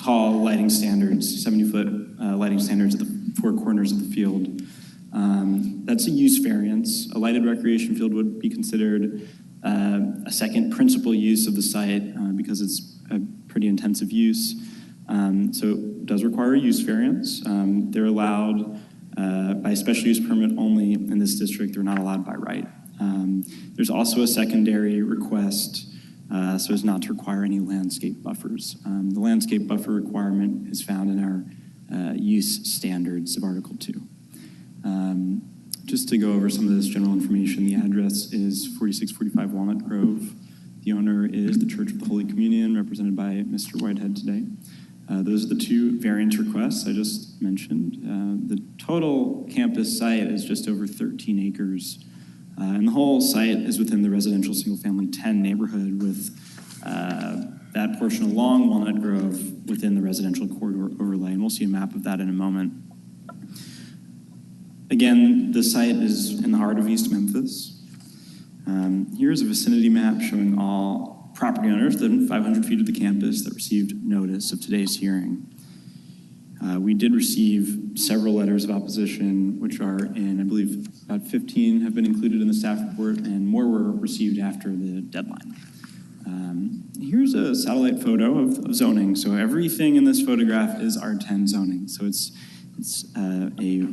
tall lighting standards, 70-foot lighting standards at the four corners of the field. That's a use variance. A lighted recreation field would be considered a second principal use of the site because it's a pretty intensive use. So it does require a use variance. They're allowed by special use permit only in this district. They're not allowed by right. There's also a secondary request so as not to require any landscape buffers. The landscape buffer requirement is found in our use standards of Article 2. Just to go over some of this general information, the address is 4645 Walnut Grove. The owner is the Church of the Holy Communion, represented by Mr. Whitehead today. Those are the two variance requests I just mentioned. The total campus site is just over 13 acres, and the whole site is within the residential single-family 10 neighborhood with that portion along Walnut Grove within the residential corridor overlay, and we'll see a map of that in a moment. Again, the site is in the heart of East Memphis. Here's a vicinity map showing all property owners within 500 feet of the campus that received notice of today's hearing. We did receive several letters of opposition, which are in, I believe, about 15 have been included in the staff report, and more were received after the deadline. Here's a satellite photo of zoning. So everything in this photograph is R10 zoning. So it's a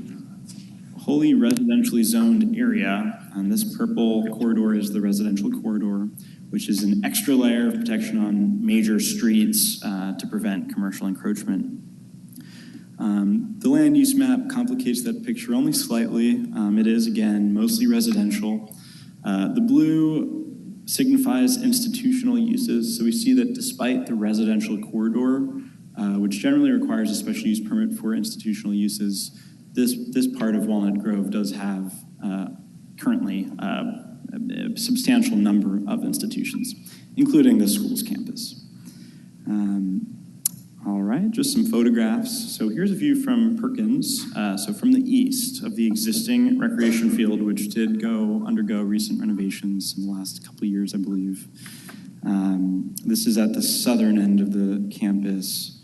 wholly residentially zoned area, and this purple corridor is the residential corridor, which is an extra layer of protection on major streets to prevent commercial encroachment. The land use map complicates that picture only slightly. It is, again, mostly residential. The blue signifies institutional uses, so we see that despite the residential corridor, which generally requires a special use permit for institutional uses, this part of Walnut Grove does have currently a substantial number of institutions, including the school's campus. All right, just some photographs. So here's a view from Perkins, so from the east of the existing recreation field, which did undergo recent renovations in the last couple of years, I believe. This is at the southern end of the campus.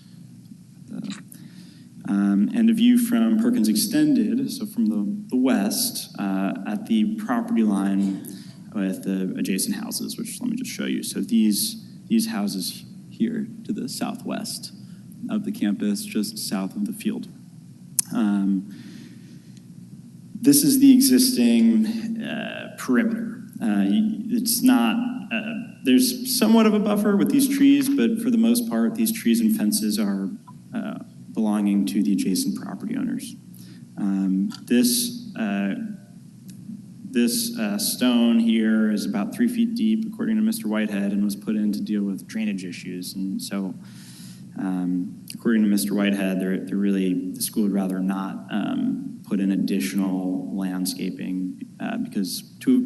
And a view from Perkins Extended, so from the west, at the property line with the adjacent houses, which let me just show you. So these houses here to the southwest of the campus, just south of the field. This is the existing perimeter. It's not, there's somewhat of a buffer with these trees, but for the most part, these trees and fences are belonging to the adjacent property owners. This stone here is about 3 feet deep, according to Mr. Whitehead, and was put in to deal with drainage issues. And so, according to Mr. Whitehead, the school would rather not put in additional landscaping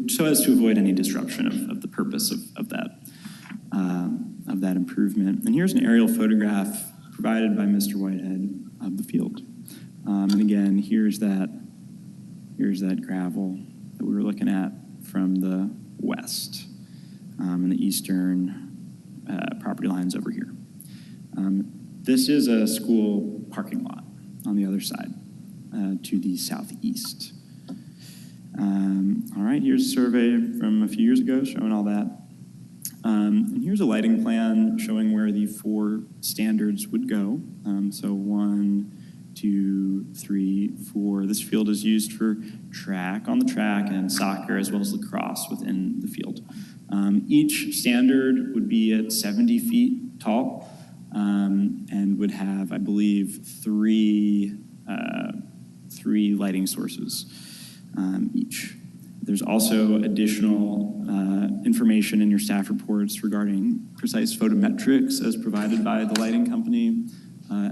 so as to avoid any disruption of the purpose of that improvement. And here's an aerial photograph provided by Mr. Whitehead of the field. And again, here's that gravel that we were looking at from the west, and the eastern property lines over here. This is a school parking lot on the other side, to the southeast. All right, here's a survey from a few years ago showing all that. And here's a lighting plan showing where the 4 standards would go. So 1, 2, 3, 4. This field is used for on the track, and soccer, as well as lacrosse within the field. Each standard would be at 70 feet tall, and would have, I believe, 3 lighting sources each. There's also additional information in your staff reports regarding precise photometrics as provided by the lighting company,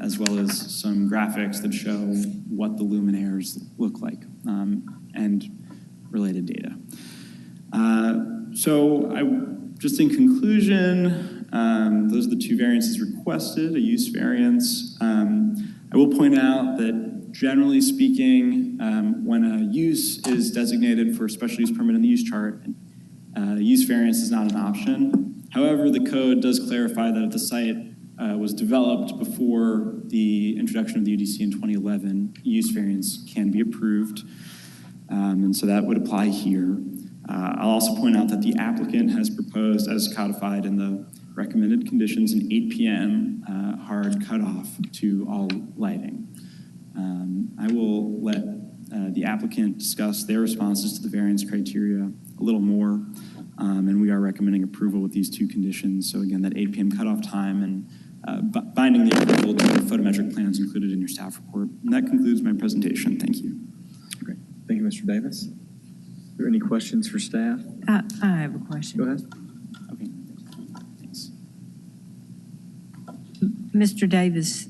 as well as some graphics that show what the luminaires look like, and related data. Just in conclusion, those are the 2 variances requested, a use variance. I will point out that generally speaking, when a use is designated for a special use permit in the use chart, use variance is not an option. However, the code does clarify that if the site was developed before the introduction of the UDC in 2011, use variance can be approved. And so that would apply here. I'll also point out that the applicant has proposed, as codified in the recommended conditions, an 8 p.m. Hard cutoff to all lighting. I will let the applicant discuss their responses to the variance criteria a little more, and we are recommending approval with these 2 conditions. So again, that 8 p.m. cutoff time and binding the approval to the photometric plans included in your staff report. And that concludes my presentation. Thank you. Great. Thank you, Mr. Davis. Are there any questions for staff? I have a question. Go ahead. Okay. Thanks. Mr. Davis,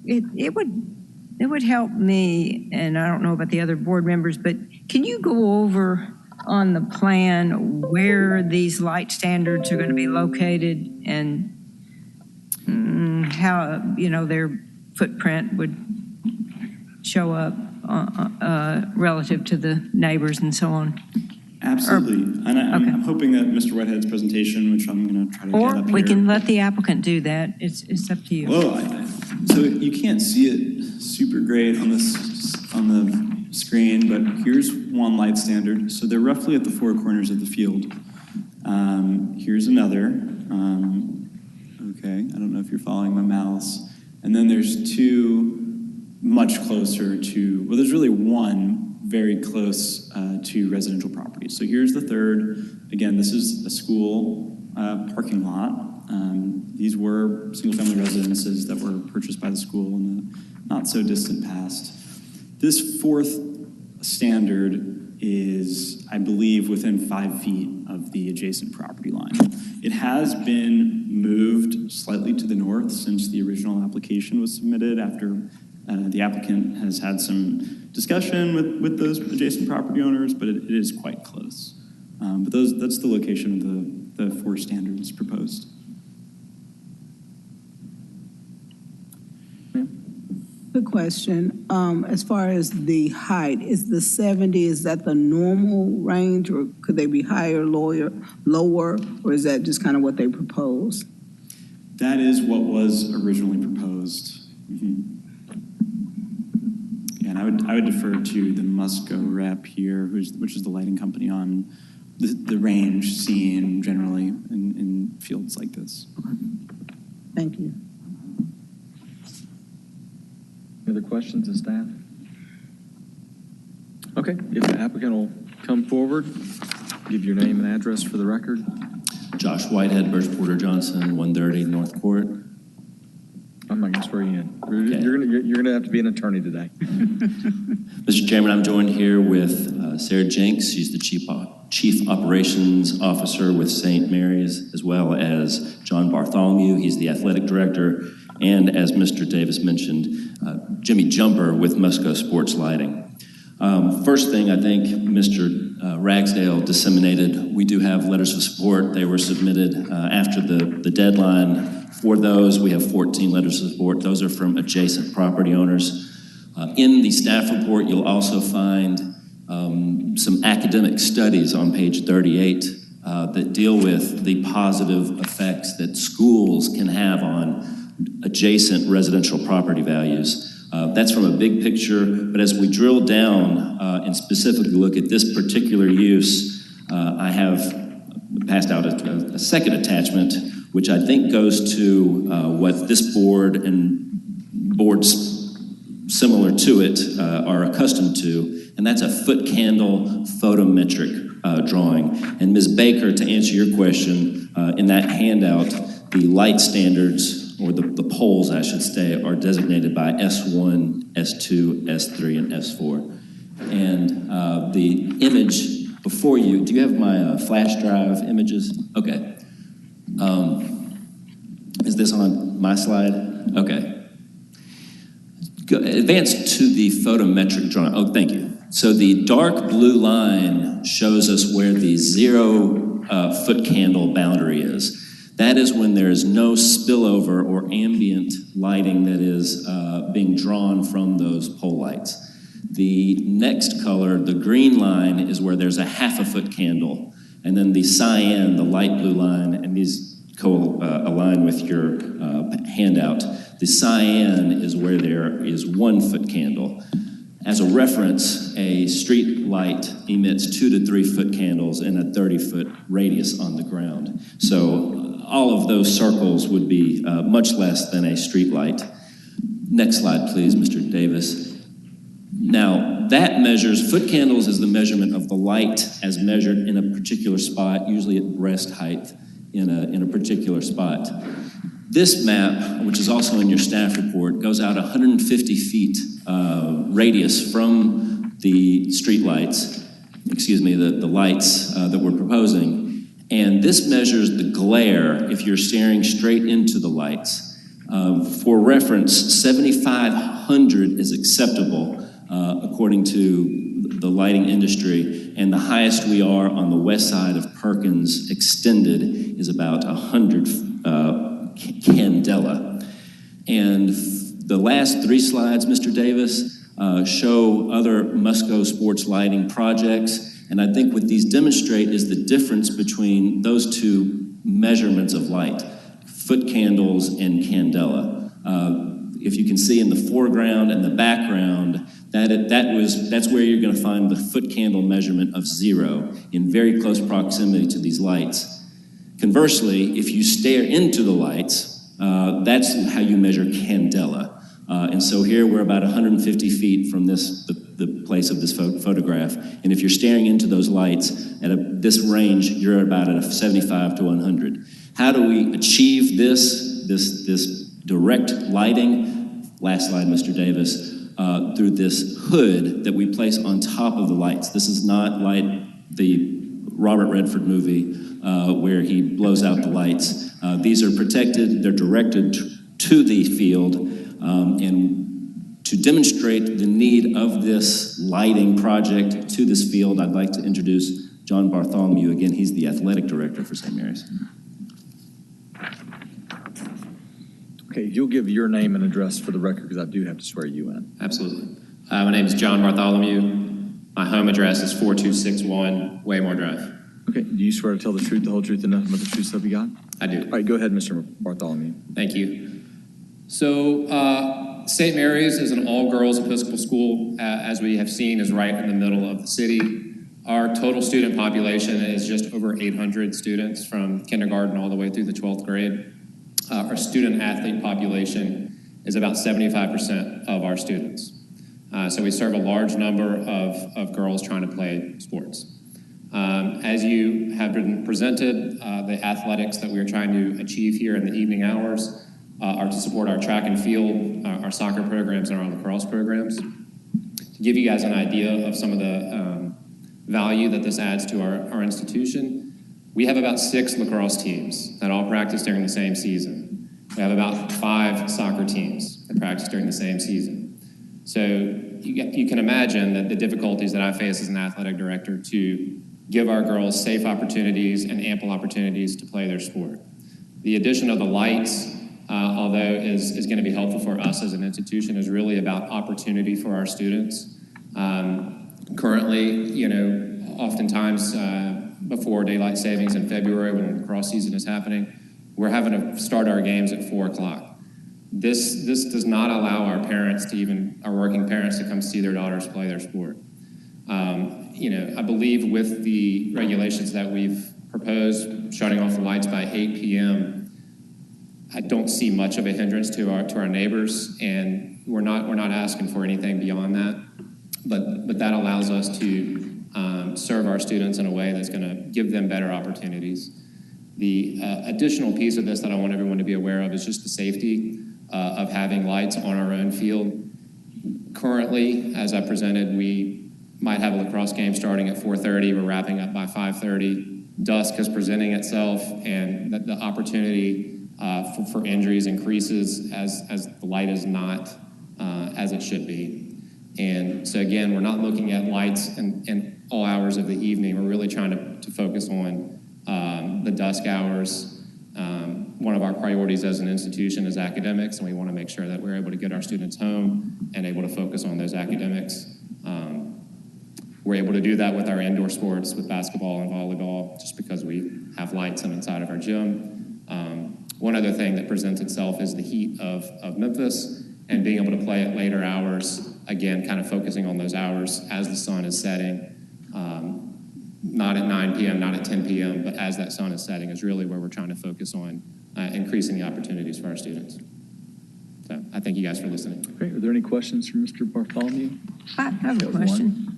it would help me, and I don't know about the other board members, but can you go over on the plan where these light standards are going to be located and how, their footprint would show up relative to the neighbors and so on? Absolutely. And I'm hoping that Mr. Whitehead's presentation, which I'm going to try to get up here. Or we can let the applicant do that. It's up to you. Well, so you can't see it super great on the screen, but here's one light standard. So they're roughly at the 4 corners of the field. Here's another. Okay, I don't know if you're following my mouse. And then there's 2 much closer to, well, there's really 1 very close to residential properties. So here's the 3rd. Again, this is a school parking lot. These were single-family residences that were purchased by the school in the not-so-distant past. This 4th standard is, I believe, within 5 feet of the adjacent property line. It has been moved slightly to the north since the original application was submitted after the applicant has had some discussion with those adjacent property owners, but it is quite close. But that's the location of the 4 standards proposed. quick question. As far as the height, is the 70, is that the normal range, or could they be higher, lower, or is that just kind of what they propose? That is what was originally proposed. And I would defer to the Musco rep here, which is the lighting company, on the range seen generally in fields like this. Thank you. Any other questions of staff? Okay, if the applicant will come forward, give your name and address for the record. Josh Whitehead, Birch Porter Johnson, 130 North Court. I'm not going to swear you in. Okay. You're going to have to be an attorney today. Mr. Chairman, I'm joined here with Sarah Jenks. She's the Chief Operations Officer with St. Mary's, as well as John Bartholomew. He's the Athletic Director. And as Mr. Davis mentioned, Jimmy Jumper with Musco Sports Lighting. First thing I think Mr. Ragsdale disseminated, we do have letters of support. They were submitted after the deadline. For those, we have 14 letters of support. Those are from adjacent property owners. In the staff report, you'll also find some academic studies on page 38 that deal with the positive effects that schools can have on adjacent residential property values. That's from a big picture, but as we drill down and specifically look at this particular use, I have passed out a second attachment, which I think goes to what this board and boards similar to it are accustomed to, and that's a foot candle photometric drawing. And Ms. Baker, to answer your question, in that handout, the light standards, or the poles, I should say, are designated by S1, S2, S3, and S4. And the image before you, do you have my flash drive images? Okay. Is this on my slide? Okay. Advance to the photometric drawing. Oh, thank you. So the dark blue line shows us where the 0 foot candle boundary is. That is when there is no spillover or ambient lighting that is being drawn from those pole lights. The next color, the green line, is where there's a half a foot candle. And then the cyan, the light blue line, and these align with your handout. The cyan is where there is 1 foot candle. As a reference, a street light emits 2 to 3 foot candles in a 30-foot radius on the ground. So all of those circles would be much less than a street light. Next slide, please, Mr. Davis. Now, that measures, foot candles is the measurement of the light as measured in a particular spot, usually at breast height in a particular spot. This map, which is also in your staff report, goes out 150 feet radius from the street lights, the lights that we're proposing. And this measures the glare if you're staring straight into the lights. For reference, 7,500 is acceptable according to the lighting industry, and the highest we are on the west side of Perkins Extended is about 100 candela. And the last 3 slides, Mr. Davis, show other Musco sports lighting projects. And I think what these demonstrate is the difference between those 2 measurements of light, foot candles and candela. If you can see in the foreground and the background, that's where you're going to find the foot candle measurement of 0 in very close proximity to these lights. Conversely, if you stare into the lights, that's how you measure candela. And so here we're about 150 feet from the place of this photograph. And if you're staring into those lights at this range, you're about at a 75 to 100. How do we achieve this direct lighting? Last slide, Mr. Davis. Through this hood that we place on top of the lights. This is not like the Robert Redford movie where he blows out the lights. These are protected, they're directed to the field, and to demonstrate the need of this lighting project to this field, I'd like to introduce John Bartholomew. Again, he's the athletic director for St. Mary's. Okay, you'll give your name and address for the record because I do have to swear you in. Absolutely. My name is John Bartholomew. My home address is 4261 Waymore Drive. Okay, do you swear to tell the truth, the whole truth, and nothing but the truth, so help you God? I do. All right, go ahead, Mr. Bartholomew. Thank you. So, St. Mary's is an all-girls Episcopal school, as we have seen, is right in the middle of the city. Our total student population is just over 800 students from kindergarten all the way through the 12th grade. Our student athlete population is about 75% of our students. So we serve a large number of girls trying to play sports. As you have been presented, the athletics that we are trying to achieve here in the evening hours are to support our track and field, our soccer programs, and our lacrosse programs. To give you guys an idea of some of the value that this adds to our institution, we have about 6 lacrosse teams that all practice during the same season. We have about 5 soccer teams that practice during the same season. So you can imagine that the difficulties that I face as an athletic director to give our girls safe opportunities and ample opportunities to play their sport. The addition of the lights, although is going to be helpful for us as an institution, is really about opportunity for our students. Currently, oftentimes before daylight savings in February when lacrosse season is happening, we're having to start our games at 4 o'clock. This does not allow our parents our working parents to come see their daughters play their sport. I believe with the regulations that we've proposed, shutting off the lights by 8 p.m., I don't see much of a hindrance to our neighbors, and we're not asking for anything beyond that. But that allows us to serve our students in a way that's going to give them better opportunities. The additional piece of this that I want everyone to be aware of is just the safety of having lights on our own field. Currently, as I presented, we might have a lacrosse game starting at 4:30. We're wrapping up by 5:30. Dusk is presenting itself, and the opportunity for injuries increases as the light is not as it should be. And so again, we're not looking at lights in all hours of the evening. We're really trying to focus on the dusk hours. One of our priorities as an institution is academics, and we want to make sure that we're able to get our students home and able to focus on those academics. We're able to do that with our indoor sports, with basketball and volleyball, just because we have lights inside of our gym. One other thing that presents itself is the heat of Memphis and being able to play at later hours, again, kind of focusing on those hours as the sun is setting. Not at 9 p.m., not at 10 p.m., but as that sun is setting is really where we're trying to focus on increasing the opportunities for our students. So I thank you guys for listening. Great. Are there any questions for Mr. Bartholomew? I have a question.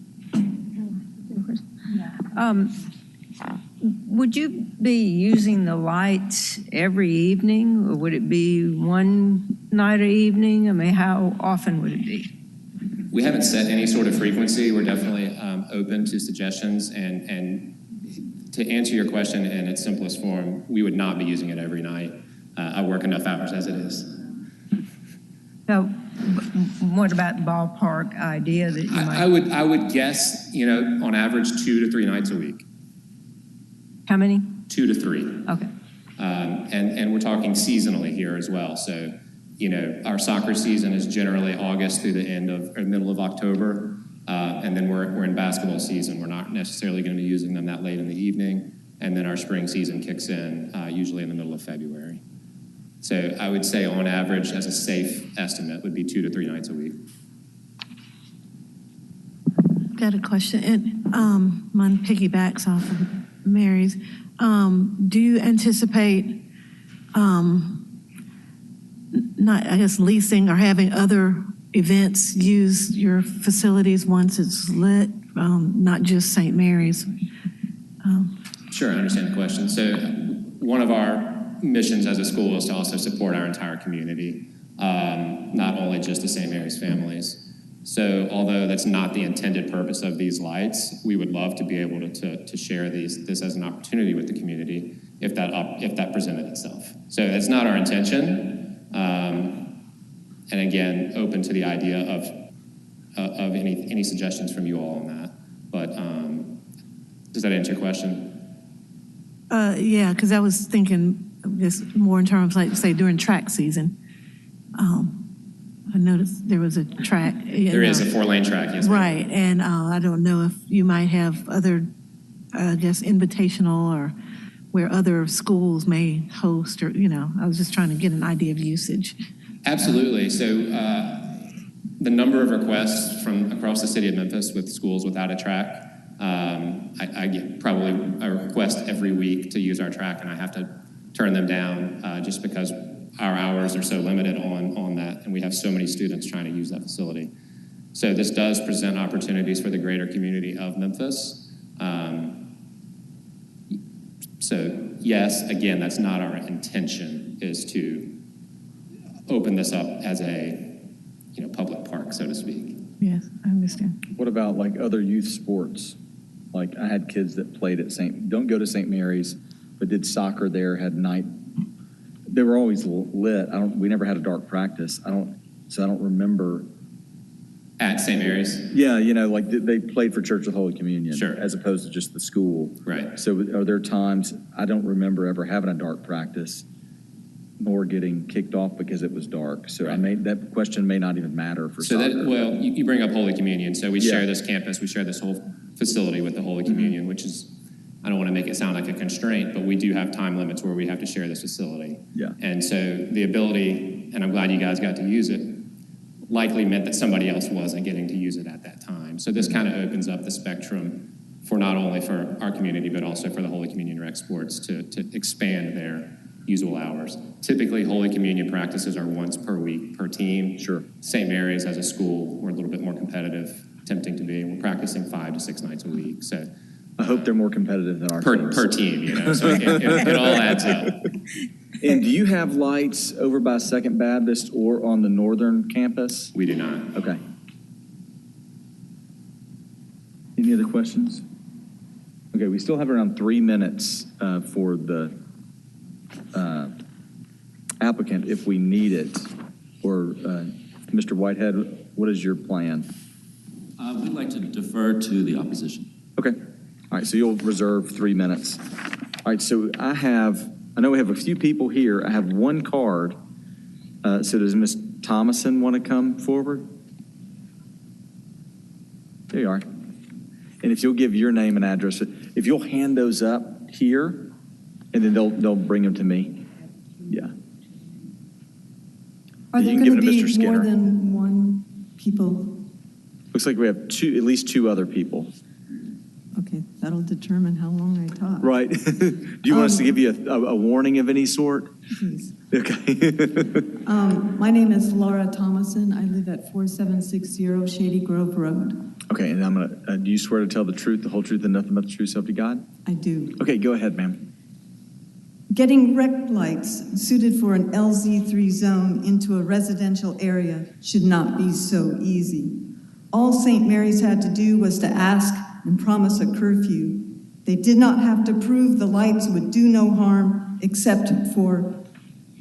Would you be using the lights every evening, or would it be one night or evening? I mean, how often would it be? We haven't set any sort of frequency. We're definitely open to suggestions. And to answer your question in its simplest form, we would not be using it every night. I work enough hours as it is. So, what about the ballpark idea that you might? I would guess, on average, 2 to 3 nights a week. How many? 2 to 3. Okay. And we're talking seasonally here as well. So, our soccer season is generally August through the middle of October. And then we're in basketball season. We're not necessarily going to be using them that late in the evening. And then our spring season kicks in usually in the middle of February. So I would say on average, as a safe estimate, would be 2 to 3 nights a week. Got a question, and mine piggybacks off of Mary's. Do you anticipate leasing or having other events use your facilities once it's lit, not just St. Mary's? Sure, I understand the question. So one of our missions as a school is to also support our entire community, not only just the St. Mary's families. So although that's not the intended purpose of these lights, we would love to be able to share this as an opportunity with the community if that presented itself. So that's not our intention. And again, open to the idea of any suggestions from you all on that. But does that answer your question? Yeah, because I was thinking just more in terms, like, say, during track season, I noticed there was a track. There is a 4-lane track, yes. ma'am. Right, and I don't know if you might have other, I guess, invitational or where other schools may host or, I was just trying to get an idea of usage. Absolutely. So the number of requests from across the city of Memphis with schools without a track, I get probably a request every week to use our track, and I have to turn them down just because our hours are so limited on that, and we have so many students trying to use that facility. So this does present opportunities for the greater community of Memphis. So yes, again, that's not our intention, is to open this up as a public park, so to speak. Yes, I understand. What about like other youth sports? Like I had kids that played at don't go to St. Mary's, but did soccer there, had night. They were always lit. We never had a dark practice. I don't remember. At St. Mary's? Yeah, like they played for Church of the Holy Communion. Sure. As opposed to just the school. Right. So are there times, I don't remember ever having a dark practice nor getting kicked off because it was dark. So that question may not even matter for soccer. You bring up Holy Communion. So we share this campus, we share this whole facility with the Holy Communion, which is, I don't want to make it sound like a constraint, but we do have time limits where we have to share this facility. Yeah. And so the ability, and I'm glad you guys got to use it, likely meant that somebody else wasn't getting to use it at that time. So this kind of opens up the spectrum for not only for our community, but also for the Holy Communion Rec Sports to expand their usual hours. Typically, Holy Communion practices are once per week per team. Sure. St. Mary's as a school, we're a little bit more competitive, attempting to be. We're practicing 5 to 6 nights a week. So I hope they're more competitive than our teams. Per team, so it all adds up. And do you have lights over by Second Baptist or on the northern campus? We do not. Okay. Any other questions? Okay, we still have around 3 minutes for the applicant if we need it. Or Mr. Whitehead, what is your plan? We'd like to defer to the opposition. Okay. All right, so you'll reserve 3 minutes. All right, so I know we have a few people here. I have one card. So does Ms. Thomason want to come forward? There you are. And if you'll give your name and address, if you'll hand those up here, and then they'll bring them to me. Yeah. Are there You can going to give it to be Mr. Skinner. more than one people? Looks like we have at least two other people. Okay, that'll determine how long I talk. Right. Do you want us to give you a warning of any sort? Please. Okay. My name is Laura Thomason. I live at 4760 Shady Grove Road. Okay, and I'm gonna. Do you swear to tell the truth, the whole truth, and nothing but the truth, so help you God? I do. Okay, go ahead, ma'am. Getting rec lights suited for an LZ3 zone into a residential area should not be so easy. All St. Mary's had to do was to ask and promise a curfew. They did not have to prove the lights would do no harm except for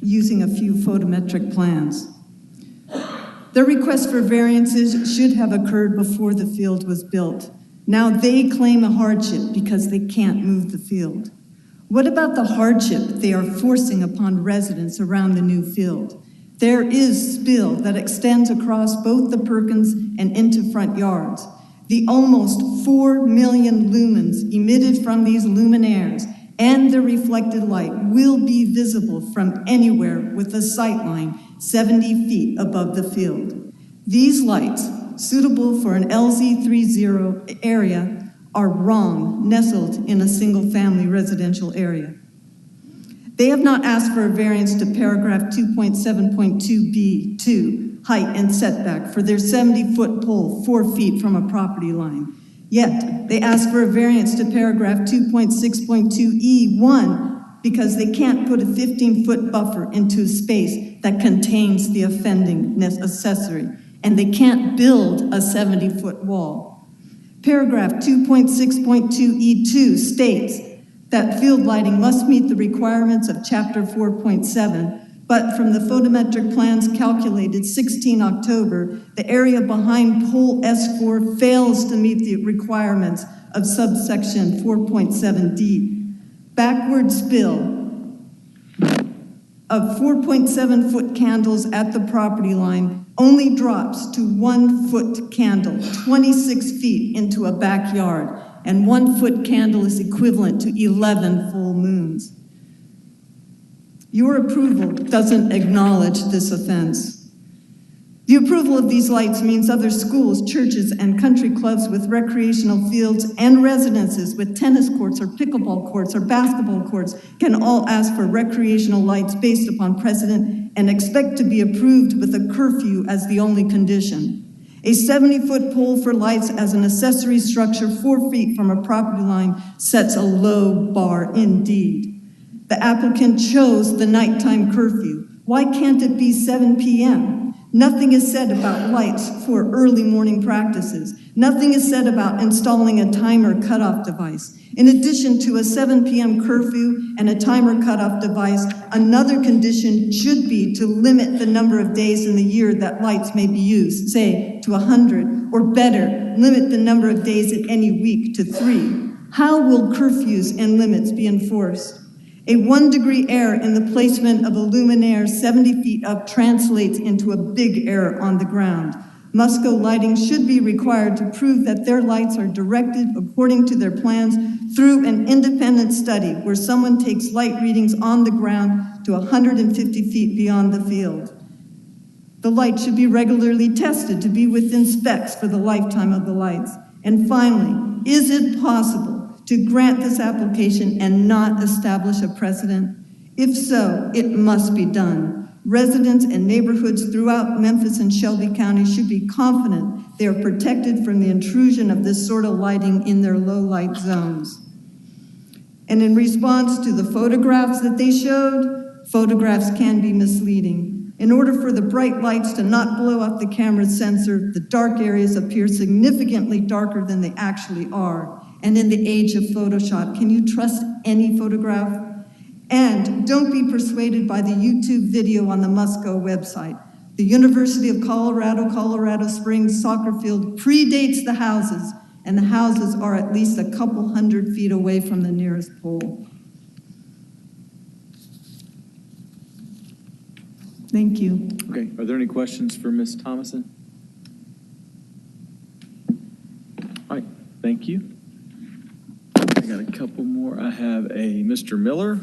using a few photometric plans. Their request for variances should have occurred before the field was built. Now they claim a hardship because they can't move the field. What about the hardship they are forcing upon residents around the new field? There is spill that extends across both the Perkins and into front yards. The almost 4 million lumens emitted from these luminaires and the reflected light will be visible from anywhere with a sightline 70 feet above the field. These lights, suitable for an LZ30 area, are wrong, nestled in a single-family residential area. They have not asked for a variance to paragraph 2.7.2b2, height and setback, for their 70-foot pole 4 feet from a property line. Yet, they ask for a variance to paragraph 2.6.2e1 because they can't put a 15-foot buffer into a space that contains the offending accessory, and they can't build a 70-foot wall. Paragraph 2.6.2e2 states that field lighting must meet the requirements of Chapter 4.7, but from the photometric plans calculated 16 October, the area behind pole S4 fails to meet the requirements of subsection 4.7D. Backward spill of 4.7-foot candles at the property line only drops to 1-foot candle, 26 feet into a backyard, and 1-foot candle is equivalent to 11 full moons. Your approval doesn't acknowledge this offense. The approval of these lights means other schools, churches, and country clubs with recreational fields and residences with tennis courts or pickleball courts or basketball courts can all ask for recreational lights based upon precedent and expect to be approved with a curfew as the only condition. A 70-foot pole for lights as an accessory structure 4 feet from a property line sets a low bar indeed. The applicant chose the nighttime curfew. Why can't it be 7 p.m.? Nothing is said about lights for early morning practices. Nothing is said about installing a timer cutoff device. In addition to a 7 p.m. curfew and a timer cutoff device, another condition should be to limit the number of days in the year that lights may be used, say to 100, or better, limit the number of days in any week to 3. How will curfews and limits be enforced? A 1-degree error in the placement of a luminaire 70 feet up translates into a big error on the ground. Musco Lighting should be required to prove that their lights are directed according to their plans through an independent study where someone takes light readings on the ground to 150 feet beyond the field. The light should be regularly tested to be within specs for the lifetime of the lights. And finally, is it possible to grant this application and not establish a precedent? If so, it must be done. Residents and neighborhoods throughout Memphis and Shelby County should be confident they are protected from the intrusion of this sort of lighting in their low light zones. And in response to the photographs that they showed, photographs can be misleading. In order for the bright lights to not blow up the camera's sensor, the dark areas appear significantly darker than they actually are. And in the age of Photoshop, can you trust any photograph? And don't be persuaded by the YouTube video on the Musco website. The University of Colorado, Colorado Springs soccer field predates the houses, and the houses are at least a couple hundred feet away from the nearest pole. Thank you. Okay, are there any questions for Ms. Thomason? All right, thank you. I got a couple more. I have a Mr. Miller.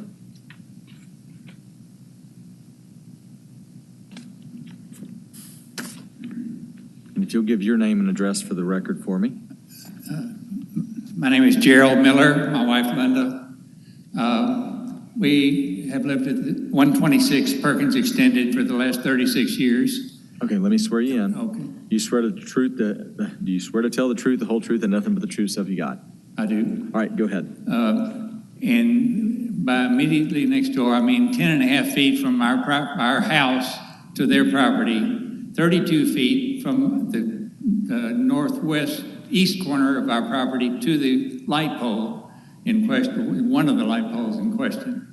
And if you'll give your name and address for the record for me. My name is Gerald Miller, my wife Linda. We have lived at 126 Perkins Extended for the last 36 years. Okay, let me swear you in. Okay. You swear to the truth, do you swear to tell the truth, the whole truth, and nothing but the truth stuff you got? I do. All right, go ahead. And by immediately next door, I mean 10.5 feet from our house to their property, 32 feet from the northwest east corner of our property to the light pole in question, one of the light poles in question.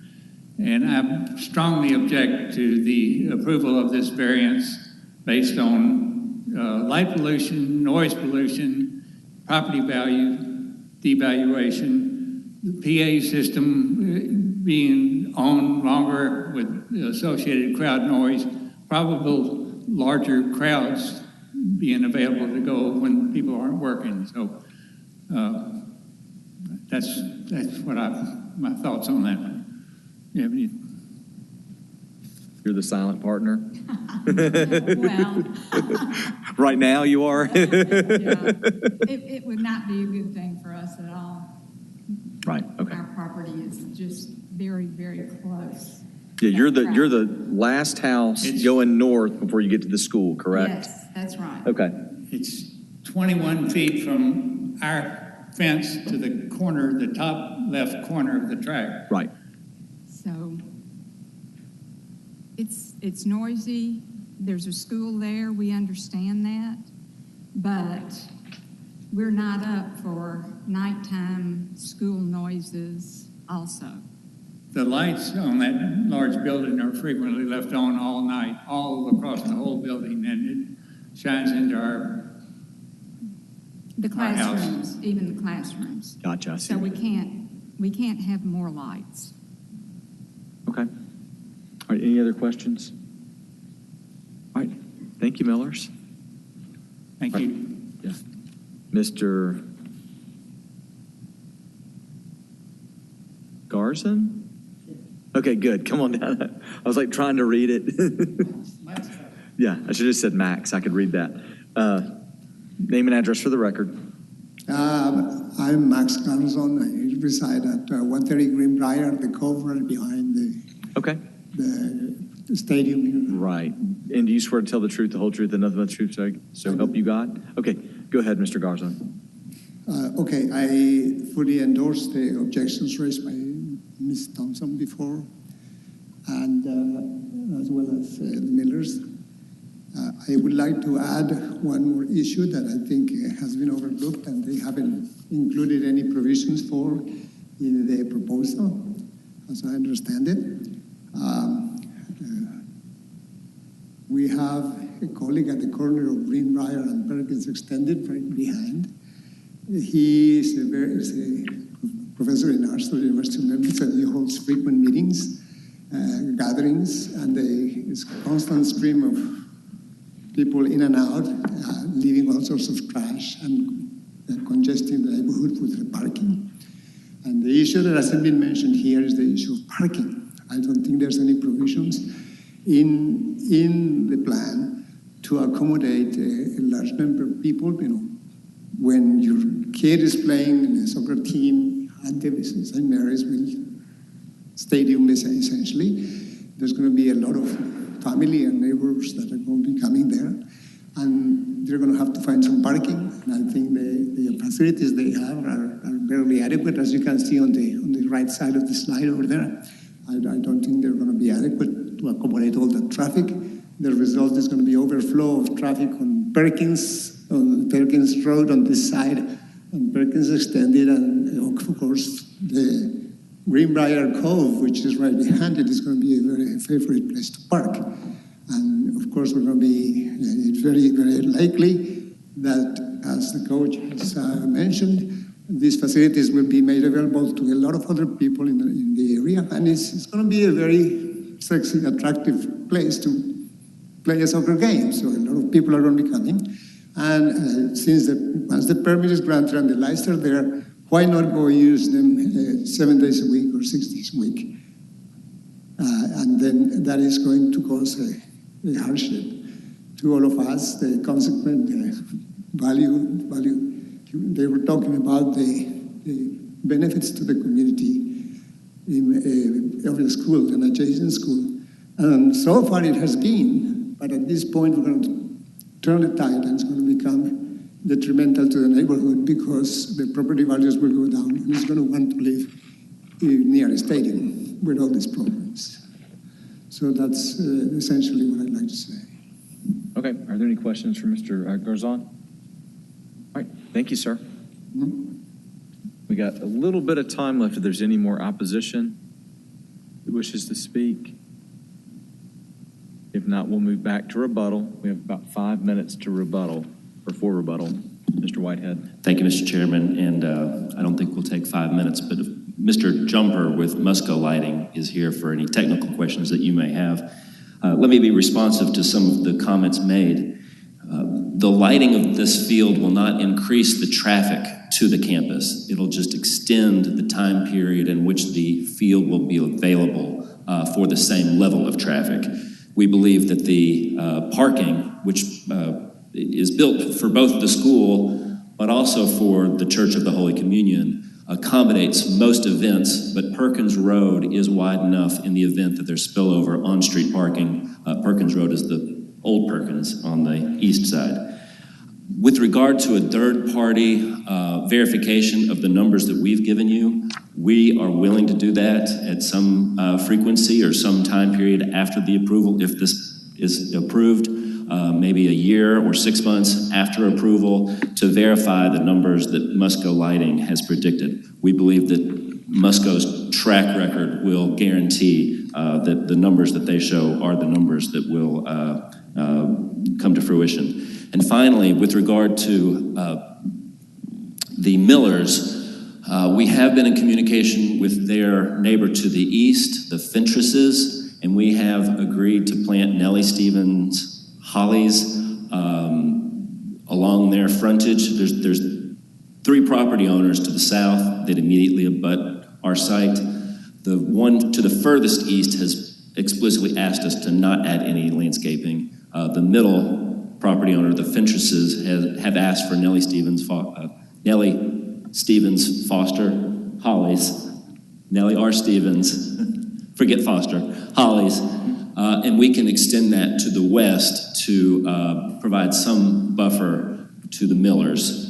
And I strongly object to the approval of this variance based on light pollution, noise pollution, property value, devaluation, the PA system being on longer with the associated crowd noise, probable larger crowds being available to go when people aren't working. So that's what my thoughts on that one. You have any? You're the silent partner. Well, right now you are. yeah. It would not be a good thing for us at all. Right. Okay. Our property is just very, very close. Yeah, you're the last house going north before you get to the school, correct? Yes, that's right. Okay. It's 21 feet from our fence to the corner, the top left corner of the track. Right. So it's noisy. There's a school there. We understand that. But we're not up for nighttime school noises also. The lights on that large building are frequently left on all night, all across the whole building, and it shines into The classrooms, even the classrooms. Gotcha. I see. So we can't have more lights. Okay. All right, any other questions? All right, thank you, Millers. Thank you. Yeah. Mr. Garson? Okay, good. Come on down. I was like trying to read it. Yeah, I should have said Max. I could read that. Name and address for the record. I'm Max Garson. I reside at 130 Greenbrier, the cove right behind the stadium here. Right. And do you swear to tell the truth, the whole truth, and nothing but the truth, so help you God? Okay, go ahead, Mr. Garzon. Okay, I fully endorse the objections raised by Ms. Thompson before, and as well as the Millers. I would like to add one more issue that I think has been overlooked, and they haven't included any provisions for in the proposal, as I understand it. We have a colleague at the corner of Greenbrier and Perkins Extended right behind. He is a professor in arts at the University of Memphis, and he holds frequent meetings, gatherings, and a constant stream of people in and out, leaving all sorts of trash and congesting the neighborhood with the parking. And the issue that hasn't been mentioned here is the issue of parking. I don't think there's any provisions in the plan to accommodate a large number of people. You know, when your kid is playing in a soccer team at the St. Mary's Stadium, essentially, there's going to be a lot of family and neighbors that are going to be coming there, and they're going to have to find some parking. And I think the facilities they have are barely adequate, as you can see on the right side of the slide over there. I don't think they're going to be adequate to accommodate all the traffic. The result is going to be overflow of traffic on Perkins Road on this side, and Perkins Extended, and of course the Greenbrier Cove, which is right behind it, is going to be a very favorite place to park. And of course, we're going to be, it's very, very likely that, as the coach has mentioned, these facilities will be made available to a lot of other people in the area. And it's going to be a very sexy, attractive place to play a soccer game. So a lot of people are going to be coming. And once the permit is granted and the lights are there, why not go use them 7 days a week or 6 days a week? And then that is going to cause a hardship to all of us. The consequent value. They were talking about the benefits to the community of the school, an adjacent school. And so far it has been, but at this point we're going to turn the tide, and it's going to become detrimental to the neighborhood because the property values will go down, and it's going to want to live near a stadium with all these problems. So that's essentially what I'd like to say. Okay, are there any questions for Mr. Garzon? All right, thank you, sir. Mm-hmm. We got a little bit of time left if there's any more opposition who wishes to speak. If not, we'll move back to rebuttal. We have about 5 minutes to rebuttal, or for rebuttal. Mr. Whitehead. Thank you, Mr. Chairman, and I don't think we'll take 5 minutes, but if Mr. Jumper with Musco Lighting is here for any technical questions that you may have. Let me be responsive to some of the comments made. The lighting of this field will not increase the traffic to the campus. It'll just extend the time period in which the field will be available for the same level of traffic. We believe that the parking, which is built for both the school, but also for the Church of the Holy Communion, accommodates most events, but Perkins Road is wide enough in the event that there's spillover on-street parking. Perkins Road is the old Perkins on the east side. With regard to a third-party verification of the numbers that we've given you, we are willing to do that at some frequency or some time period after the approval, if this is approved, maybe a year or 6 months after approval, to verify the numbers that Musco Lighting has predicted. We believe that Musco's track record will guarantee that the numbers that they show are the numbers that will come to fruition. And finally, with regard to the Millers, we have been in communication with their neighbor to the east, the Fentrices, And we have agreed to plant Nellie Stevens hollies along their frontage. There's 3 property owners to the south that immediately abut our site. The one to the furthest east has explicitly asked us to not add any landscaping. The middle property owner, the Fentresses, have asked for Nellie Stevens Foster hollies. Nellie R. Stevens, forget Foster, hollies. And we can extend that to the west to provide some buffer to the Millers.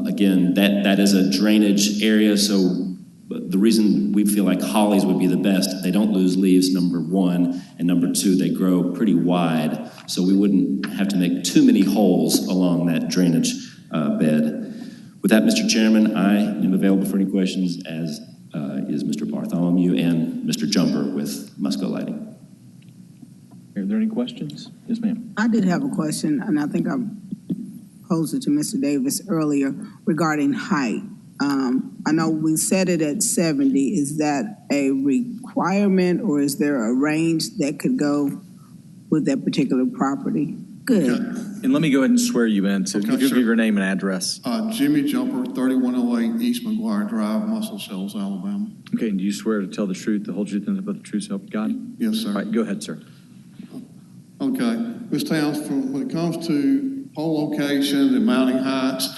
Again, that is a drainage area, so the reason we feel like hollies would be the best, they don't lose leaves, number 1, and number 2, they grow pretty wide, so we wouldn't have to make too many holes along that drainage bed. With that, Mr. Chairman, I am available for any questions, as is Mr. Bartholomew and Mr. Jumper with Musco Lighting. Are there any questions? Yes, ma'am. I did have a question, and I think I posed it to Mr. Davis earlier regarding height. I know we set it at 70. Is that a requirement, or is there a range that could go with that particular property? Good. And let me go ahead and swear you in. So Okay, give sure. your name and address. Jimmy Jumper, 3108 East McGuire Drive, Muscle Shoals, Alabama. Okay, and do you swear to tell the truth, the whole truth, and but the truth, so help you God? Yes, sir. All right, go ahead, sir. Okay, Ms. Towns, when it comes to pole locations and mounting heights,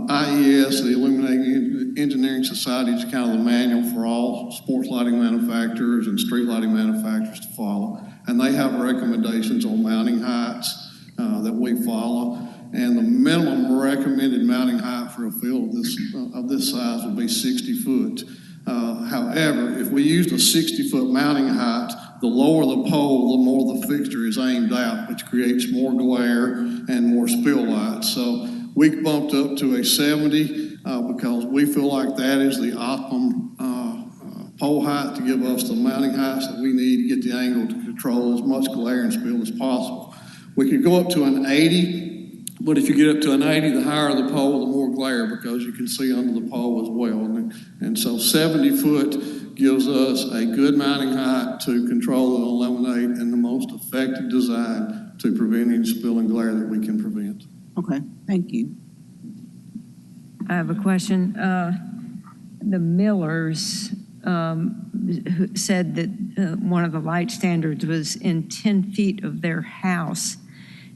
IES, the Illuminating Engineering Society, is kind of the manual for all sports lighting manufacturers and street lighting manufacturers to follow. And they have recommendations on mounting heights that we follow. And the minimum recommended mounting height for a field of this size would be 60 foot. However, if we used a 60-foot mounting height, the lower the pole, the more the fixture is aimed out, which creates more glare and more spill light. So we bumped up to a 70 because we feel like that is the optimum pole height to give us the mounting heights that we need to get the angle to control as much glare and spill as possible. We could go up to an 80, but if you get up to an 80, the higher the pole, the more glare, because you can see under the pole as well. And so 70 foot gives us a good mounting height to control and eliminate, and the most effective design to prevent any spill and glare that we can prevent. Okay, thank you. I have a question. The Millers who said that one of the light standards was in 10 feet of their house.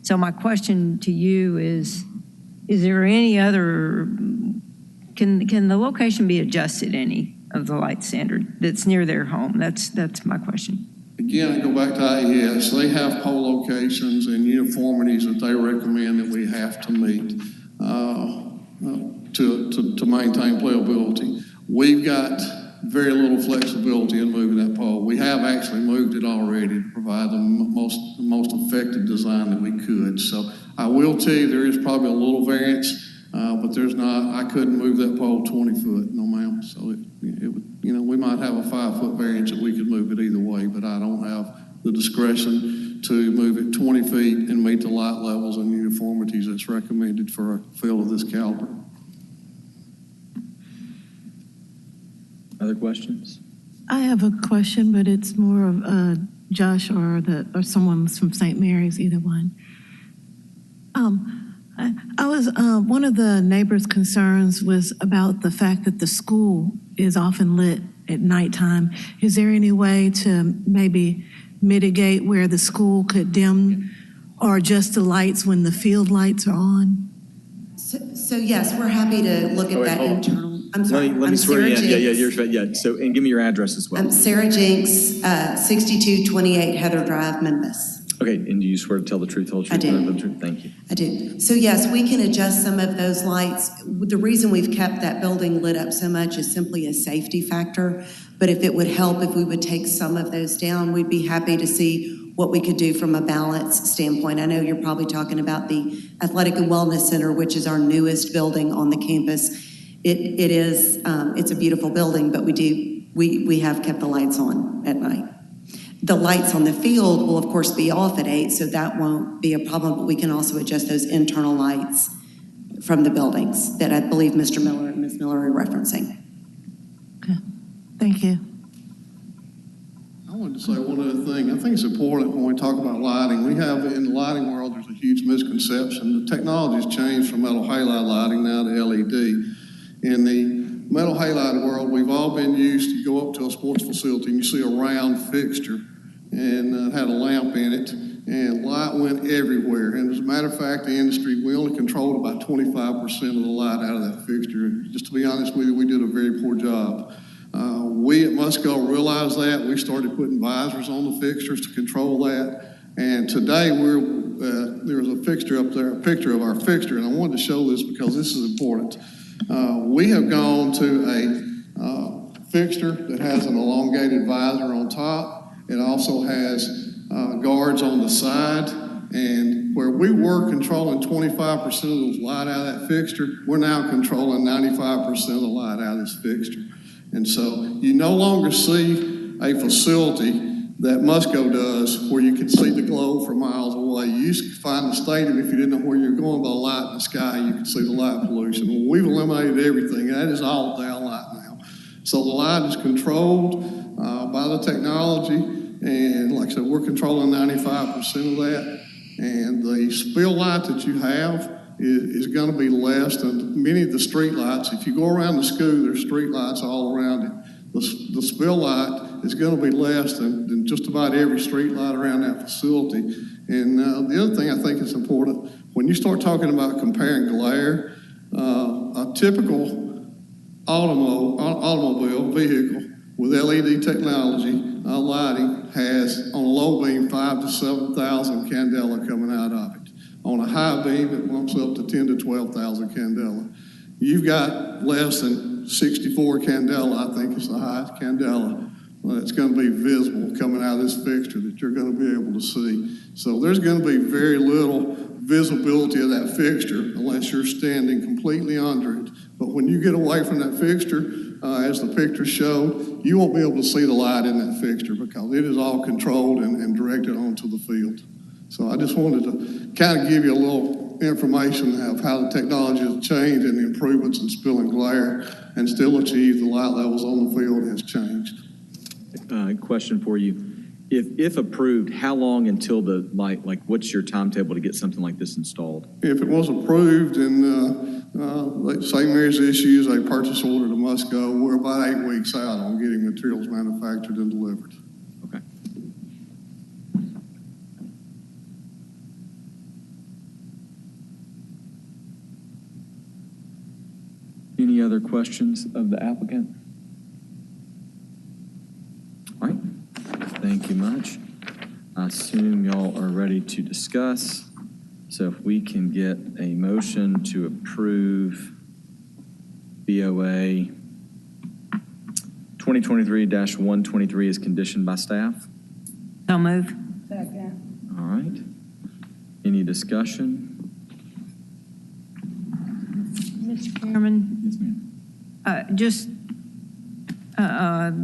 So my question to you is there any other, can the location be adjusted any of the light standard that's near their home? That's my question. Again, I go back to IES. They have pole locations and uniformities that they recommend that we have to meet to maintain playability. We've got very little flexibility in moving that pole. We have actually moved it already to provide the most effective design that we could. So I will tell you there is probably a little variance, but there's not. I couldn't move that pole 20 foot, no ma'am. So it would, we might have a 5 foot variance that we could move it either way, but I don't have the discretion to move it 20 feet and meet the light levels and uniformities that's recommended for a field of this caliber. Other questions? I have a question, but it's more of Josh or someone from St. Mary's, either one. I was one of the neighbors' concerns was about the fact that the school is often lit at nighttime. Is there any way to maybe mitigate where the school could dim or adjust the lights when the field lights are on? So yes, we're happy to look at that internal. I'm sorry. Let me swear you in. Yeah. So, and give me your address as well. I'm Sarah Jenks, 6228 Heather Drive, Memphis. Okay, and do you swear to tell the truth, the whole truth, I do. and nothing but the truth? Thank you. I do. So yes, we can adjust some of those lights. The reason we've kept that building lit up so much is simply a safety factor. But if it would help if we would take some of those down, we'd be happy to see what we could do from a balance standpoint. I know you're probably talking about the Athletic and Wellness Center, which is our newest building on the campus. It is, it's a beautiful building, but we have kept the lights on at night. The lights on the field will of course be off at 8, so that won't be a problem, but we can also adjust those internal lights from the buildings that I believe Mr. Miller and Ms. Miller are referencing. Okay, thank you. I wanted to say one other thing. I think it's important when we talk about lighting. We have, in the lighting world, there's a huge misconception. The technology's changed from metal halide lighting now to LED. In the metal halide world, we've all been used to go up to a sports facility and you see a round fixture and had a lamp in it, and light went everywhere. And as a matter of fact, the industry, we only controlled about 25% of the light out of that fixture. And just to be honest with you, we did a very poor job. We at Musco realized that. We started putting visors on the fixtures to control that. And today there's a fixture up there, a picture of our fixture, and I wanted to show this because this is important. We have gone to a fixture that has an elongated visor on top. It also has guards on the side. And where we were controlling 25% of those light out of that fixture, we're now controlling 95% of the light out of this fixture. And so you no longer see a facility that Musco does where you can see the globe for miles away. You used to find the stadium, if you didn't know where you're going by the light in the sky, you could see the light pollution. Well, we've eliminated everything. That is all downlight now. So the light is controlled by the technology, and like I said, we're controlling 95% of that. And the spill light that you have is going to be less than many of the street lights. If you go around the school, there's street lights all around it. The spill light is going to be less than just about every street light around that facility. And the other thing I think is important, when you start talking about comparing glare, a typical automobile vehicle with LED technology lighting has, on a low beam, 5,000 to 7,000 candela coming out of it. On a high beam, it bumps up to 10,000 to 12,000 candela. You've got less than 64 candela, I think is the highest candela, that's going to be visible coming out of this fixture that you're going to be able to see. So there's going to be very little visibility of that fixture unless you're standing completely under it. But when you get away from that fixture, as the picture showed, you won't be able to see the light in that fixture because it is all controlled and directed onto the field. So I just wanted to kind of give you a little information of how the technology has changed and the improvements in spill and glare and still achieve the light levels on the field has changed. Question for you. If approved, how long until the light, like what's your timetable to get something like this installed? If it was approved and like St. Mary's issues a purchase order to Musco, we're about 8 weeks out on getting materials manufactured and delivered. Okay. Any other questions of the applicant? All right. Thank you much. I assume y'all are ready to discuss. So if we can get a motion to approve BOA 2023-123 as conditioned by staff. So move. All right. Any discussion? Mr. Chairman? Yes, ma'am.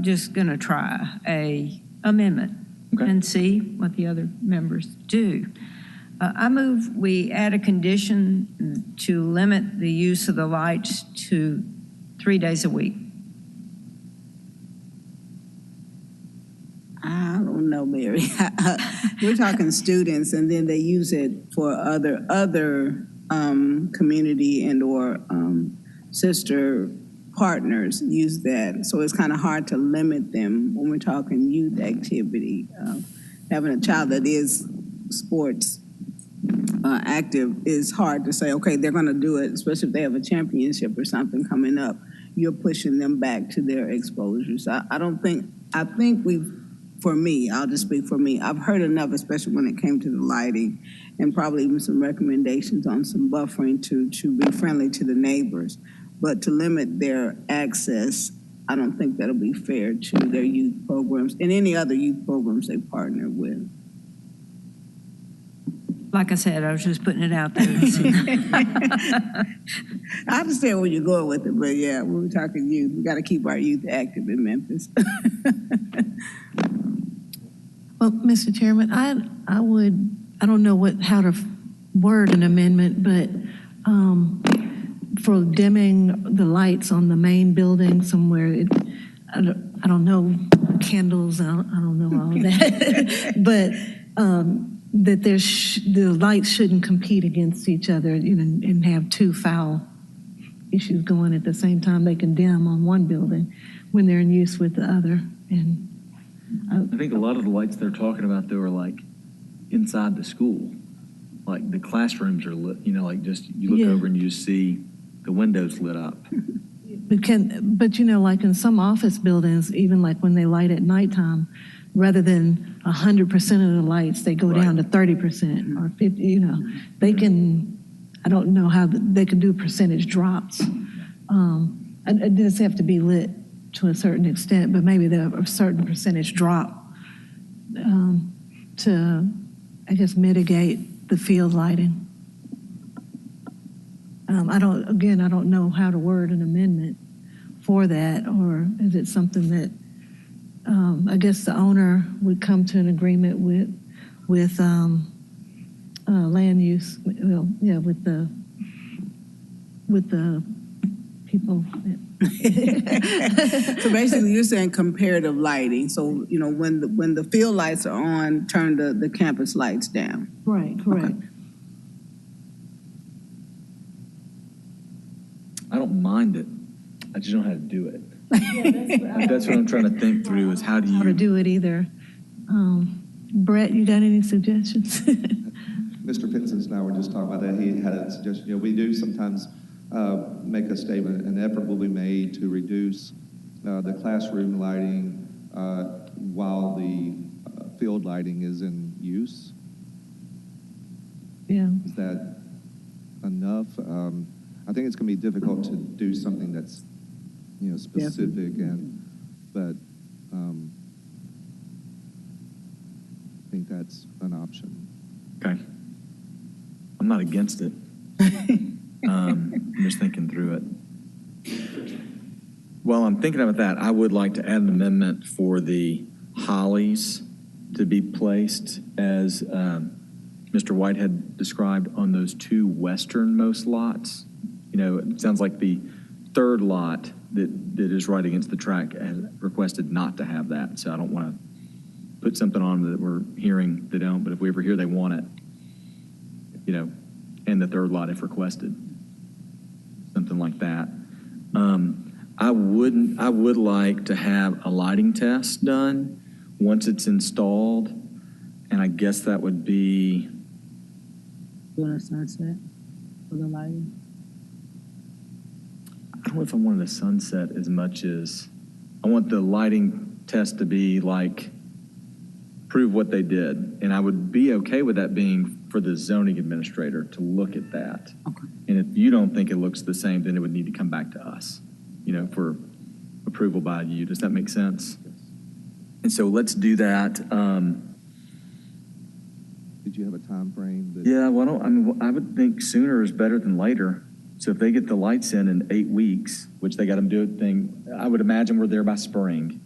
Just going to try a amendment and see what the other members do. I move we add a condition to limit the use of the lights to 3 days a week. I don't know, Mary. We're talking students, and then they use it for other community and or sister partners use that. So it's kind of hard to limit them when we're talking youth activity. Having a child that is sports active is hard to say, okay, they're going to do it, especially if they have a championship or something coming up. You're pushing them back to their exposures. I think for me, I'll just speak for me, I've heard enough, especially when it came to the lighting, and probably even some recommendations on some buffering to be friendly to the neighbors. But to limit their access, I don't think that'll be fair to their youth programs and any other youth programs they partner with. Like I said, I was just putting it out there. I understand where you're going with it, but yeah, when we're talking youth, we got to keep our youth active in Memphis. Well, Mr. Chairman, I don't know how to word an amendment, but for dimming the lights on the main building somewhere, I don't know candles, I don't know all of that. But that the lights shouldn't compete against each other, and have two foul issues going at the same time. They can dim on one building when they're in use with the other. And I think a lot of the lights they're talking about, though, are like inside the school. Like the classrooms are lit, like just you look over and you see the windows lit up. But like in some office buildings, even like when they light at nighttime, rather than 100% of the lights, they go down to 30% or 50, they can, I don't know how they can do percentage drops. And it does have to be lit to a certain extent, but maybe there a certain percentage drop to, I guess, mitigate the field lighting. I don't know how to word an amendment for that, or is it something that I guess the owner would come to an agreement with land use, with the people. So basically, you're saying comparative lighting. So when the field lights are on, turn the campus lights down. Right. Correct. Okay. I don't mind it. I just don't know how to do it. That's what I'm trying to think through is how to do it either. Brett, you got any suggestions? Mr. Pinson's and I were just talking about that. He had a suggestion. We do sometimes make a statement, an effort will be made to reduce the classroom lighting while the field lighting is in use. Yeah. Is that enough? I think it's going to be difficult to do something that's, specific, but I think that's an option. Okay. I'm not against it. I'm just thinking through it. While I'm thinking about that, I would like to add an amendment for the hollies to be placed as Mr. Whitehead described on those two westernmost lots. It sounds like the third lot that is right against the track has requested not to have that. So I don't want to put something on that we're hearing they don't, but if we ever hear they want it, and the third lot if requested, something like that. I would like to have a lighting test done once it's installed, and I guess that would be. You want a sunset for the lighting? I don't know if I wanted a sunset as much as I want the lighting test to be like prove what they did. And I would be okay with that being for the zoning administrator to look at that. Okay. And if you don't think it looks the same, then it would need to come back to us, for approval by you. Does that make sense? Yes. And so let's do that. Did you have a time frame? Yeah, I would think sooner is better than later. So if they get the lights in 8 weeks, which they got them do it I would imagine we're there by spring,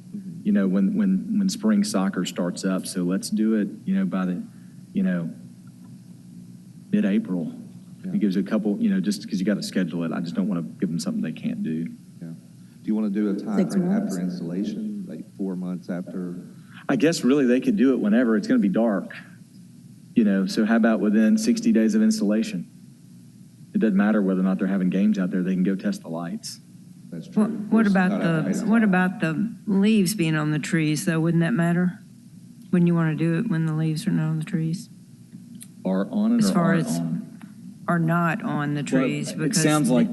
when spring soccer starts up. So let's do it, by the, mid-April. Yeah. It gives a couple, just because you got to schedule it. I just don't want to give them something they can't do. Yeah. Do you want to do a time frame after installation, like 4 months after? I guess really they could do it whenever. It's going to be dark, so how about within 60 days of installation? It doesn't matter whether or not they're having games out there. They can go test the lights. That's true. What about the leaves being on the trees, though? Wouldn't that matter? Wouldn't you want to do it when the leaves are not on the trees? Are on it as or far aren't as on? Are not on the trees. Well, because it sounds like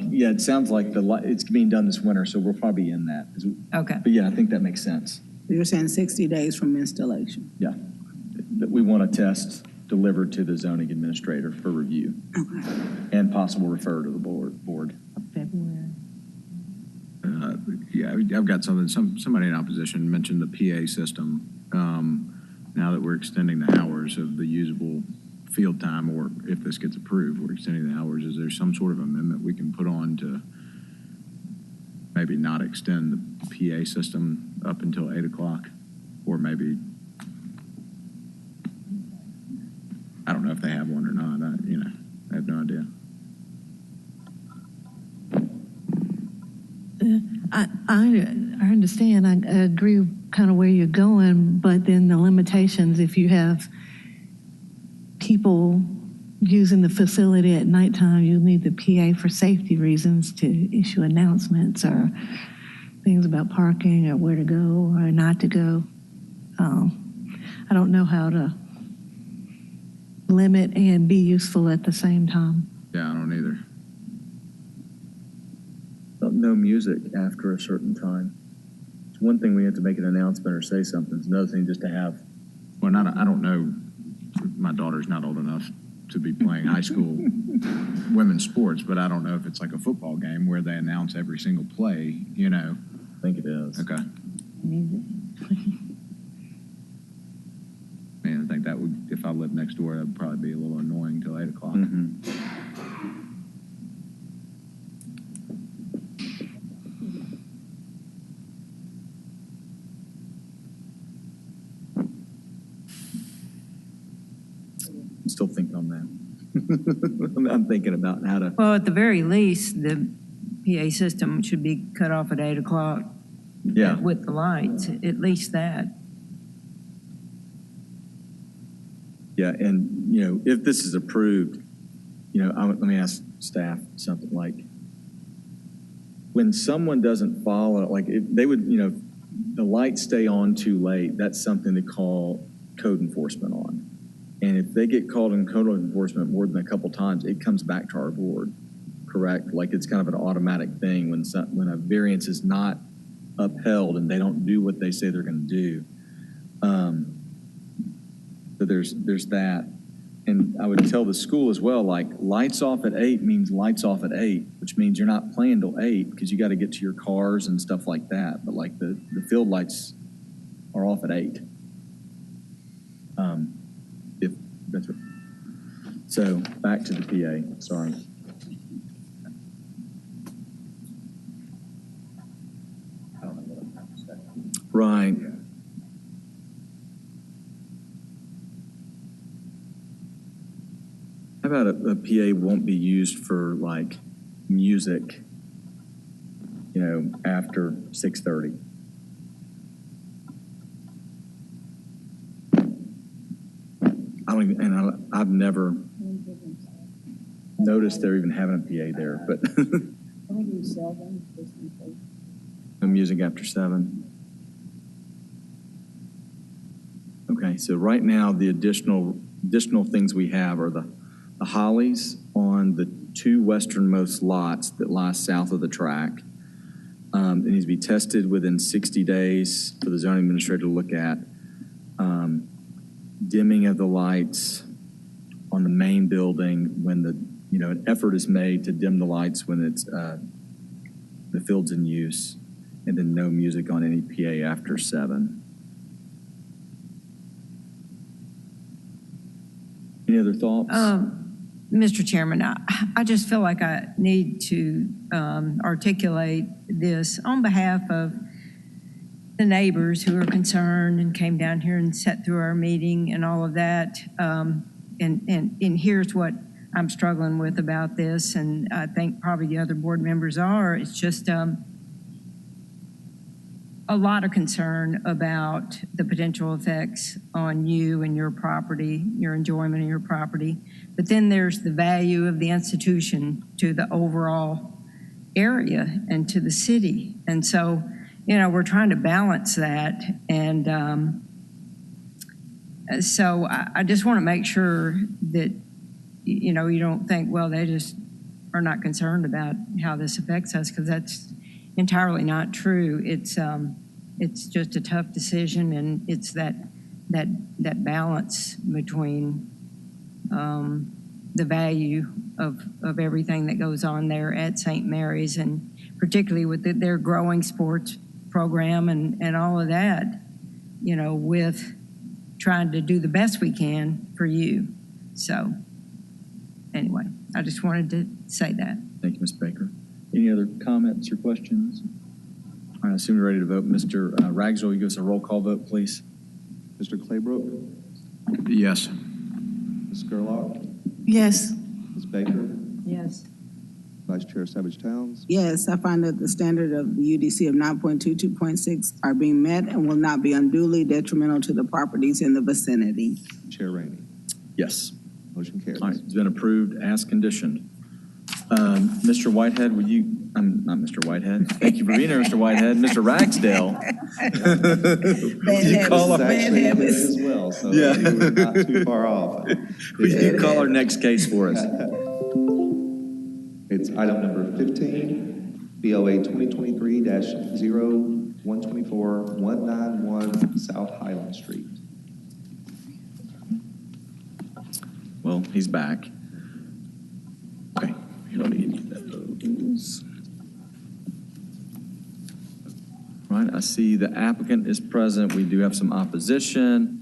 it's being done this winter, so we'll probably be in that. Okay. But yeah, I think that makes sense. You're saying 60 days from installation. Yeah. That we want a test delivered to the zoning administrator for review. Okay. And possible refer to the board. February. I've got something. Somebody in opposition mentioned the PA system. Now that we're extending the hours of the usable field time, or if this gets approved, we're extending the hours. Is there some sort of amendment we can put on to maybe not extend the PA system up until 8 o'clock, or maybe? I don't know if they have one or not. I have no idea. I understand. I agree kind of where you're going, but then the limitations, if you have people using the facility at nighttime, you need the PA for safety reasons to issue announcements or things about parking or where to go or not to go. I don't know how to limit and be useful at the same time. Yeah, I don't either. No music after a certain time. It's one thing we have to make an announcement or say something. It's another thing just to have. Well, I don't know. My daughter's not old enough to be playing high school women's sports, but I don't know if it's like a football game where they announce every single play, you know. I think it is. Okay. Man, I think that would, if I lived next door, that would probably be a little annoying till 8 o'clock. I'm still thinking on that. I'm thinking about how to. Well, at the very least, the PA system should be cut off at 8 o'clock. Yeah. With the lights, at least that. Yeah, and, you know, if this is approved, you know, let me ask staff something like, when someone doesn't follow, like, if they would, you know, the lights stay on too late, that's something to call code enforcement on. And if they get called in code enforcement more than a couple times, it comes back to our board, correct? Like, it's kind of an automatic thing when a variance is not upheld and they don't do what they say they're going to do. So there's that. And I would tell the school as well, like, lights off at 8 means lights off at 8, which means you're not playing till 8 because you got to get to your cars and stuff like that. But like the field lights are off at 8. If that's what. So back to the PA, sorry. Right. How about a PA won't be used for like music, you know, after 6:30? I've never noticed they're even having a PA there, but no music after 7. Okay, so right now the additional things we have are the hollies on the 2 westernmost lots that lie south of the track. It needs to be tested within 60 days for the zoning administrator to look at. Dimming of the lights on the main building when an effort is made to dim the lights when it's the field's in use, and then no music on any PA after 7. Any other thoughts? Mr. Chairman, I just feel like I need to articulate this on behalf of the neighbors who are concerned and came down here and sat through our meeting and all of that. And here's what I'm struggling with about this, and I think probably the other board members are. It's just a lot of concern about the potential effects on you and your property, your enjoyment of your property. But then there's the value of the institution to the overall area and to the city. And so, you know, we're trying to balance that. And so I just want to make sure that, you know, you don't think, well, they just are not concerned about how this affects us, because that's entirely not true. It's just a tough decision, and it's that balance between the value of everything that goes on there at St. Mary's, and particularly with their growing sports program and all of that, you know, with trying to do the best we can for you. So anyway, I just wanted to say that. Thank you, Ms. Baker. Any other comments or questions? All right, I assume you're ready to vote. Mr. Ragsdale, you give us a roll call vote, please. Mr. Claybrook? Yes. Ms. Gerlach? Yes. Ms. Baker? Yes. Vice Chair Savage Towns. Yes, I find that the standard of the UDC of 9.22.6 are being met and will not be unduly detrimental to the properties in the vicinity. Chair Rainey. Yes. Motion carries. All right, it's been approved as conditioned. Mr. Whitehead, would you, not Mr. Whitehead, thank you for being here, Mr. Whitehead. Mr. Ragsdale. Would you call our, Actually as well, so Yeah. you were not too far off. would you call our next case for us? It's item number 15, BOA 2023-0124, 191 South Highland Street. Well, he's back. Okay, let me give you those. Right, I see the applicant is present. We do have some opposition.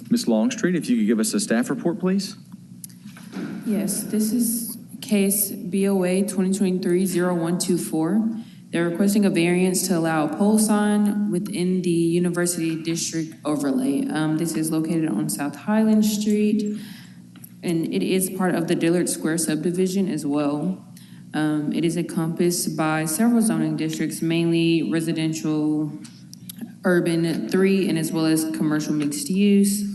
Ms. Longstreet, if you could give us a staff report, please. Yes, this is case BOA 2023-0124. They're requesting a variance to allow a pole sign within the University District overlay. This is located on South Highland Street, and it is part of the Dillard Square subdivision as well. It is encompassed by several zoning districts, mainly residential, urban 3, and as well as commercial mixed use.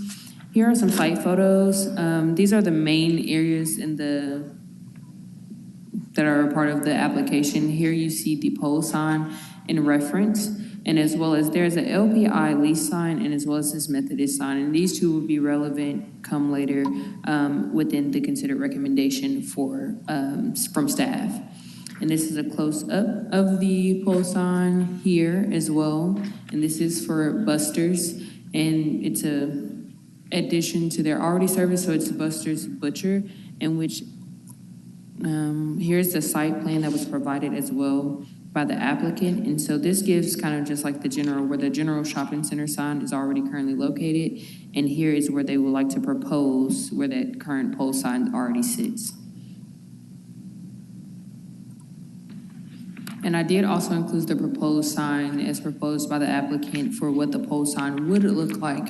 Here are some site photos. These are the main areas that are a part of the application. Here you see the pole sign in reference, and as well as there's an LPI lease sign, and as well as this Methodist sign. And these two will be relevant come later within the considered recommendation from staff. And this is a close-up of the pole sign here as well. And this is for Buster's, and it's a addition to their already service, so it's Buster's Butcher, in which here's the site plan that was provided as well by the applicant. And so this gives kind of just like the general, where the general shopping center sign is already currently located. And here is where they would like to propose where that current pole sign already sits. And I did also include the proposed sign as proposed by the applicant for what the pole sign would look like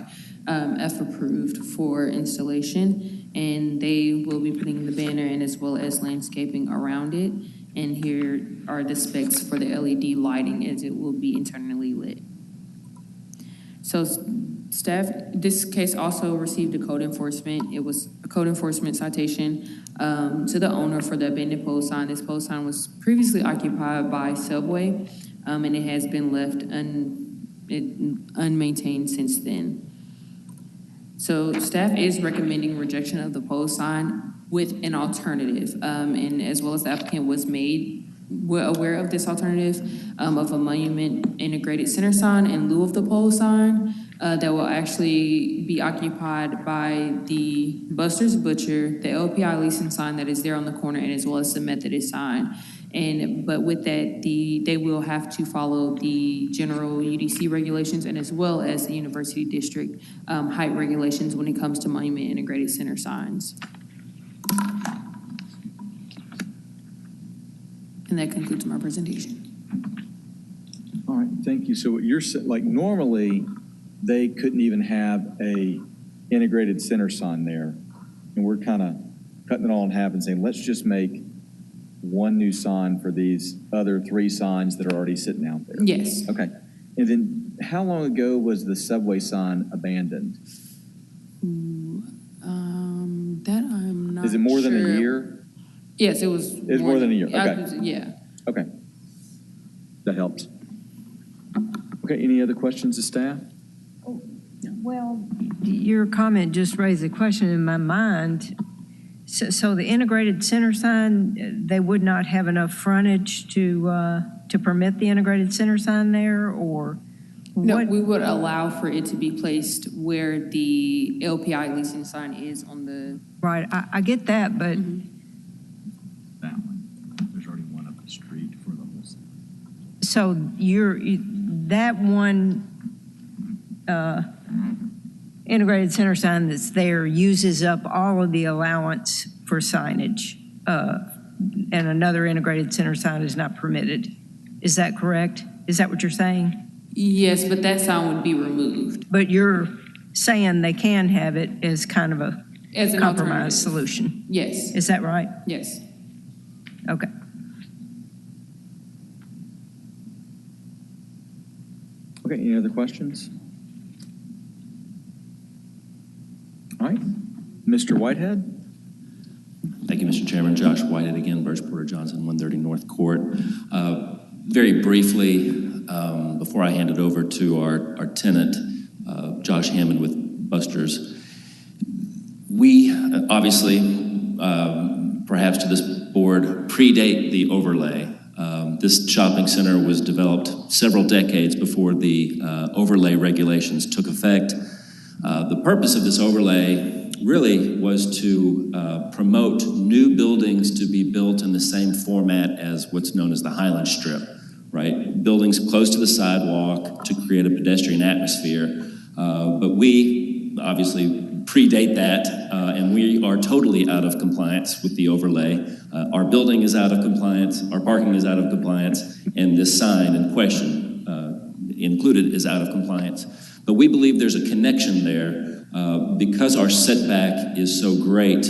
if approved for installation. And they will be putting the banner in as well as landscaping around it. And here are the specs for the LED lighting as it will be internally lit. So staff, this case also received a code enforcement. It was a code enforcement citation to the owner for the abandoned pole sign. This pole sign was previously occupied by Subway, and it has been left unmaintained since then. So staff is recommending rejection of the pole sign with an alternative, and as well as the applicant was made aware of this alternative of a monument integrated center sign in lieu of the pole sign that will actually be occupied by the Buster's Butcher, the LPI leasing sign that is there on the corner, and as well as the Methodist sign. But with that, they will have to follow the general UDC regulations and as well as the University District height regulations when it comes to monument integrated center signs. And that concludes my presentation. All right, thank you. So what you're saying, like normally, they couldn't even have a integrated center sign there. And we're kind of cutting it all in half and saying, let's just make one new sign for these other 3 signs that are already sitting out there. Yes. Okay. And then how long ago was the Subway sign abandoned? That I'm not Is it more than sure. a year? Yes, it was. It's more than a year. Okay. Yeah. Okay. That helps. Okay, any other questions of staff? Well, your comment just raised a question in my mind. So the integrated center sign, they would not have enough frontage to permit the integrated center sign there, or No, what? we would allow for it to be placed where the LPI leasing sign is on the. Right, I get that, but That one, there's already one up the street for the whole city. so that one integrated center sign that's there uses up all of the allowance for signage, and another integrated center sign is not permitted. Is that correct? Is that what you're saying? Yes, but that sign would be removed. But you're saying they can have it as kind of a As an compromise alternative. solution? Yes. Is that right? Yes. Okay. Okay, any other questions? All right, Mr. Whitehead? Thank you, Mr. Chairman. Josh Whitehead again, Burge Porter Johnson, 130 North Court. Very briefly, before I hand it over to our tenant, Josh Hammond with Buster's, we obviously, perhaps to this board, predate the overlay. This shopping center was developed several decades before the overlay regulations took effect. The purpose of this overlay really was to promote new buildings to be built in the same format as what's known as the Highland Strip, right? Buildings close to the sidewalk to create a pedestrian atmosphere. But we obviously predate that, and we are totally out of compliance with the overlay. Our building is out of compliance, our parking is out of compliance, and this sign in question included is out of compliance. But we believe there's a connection there because our setback is so great.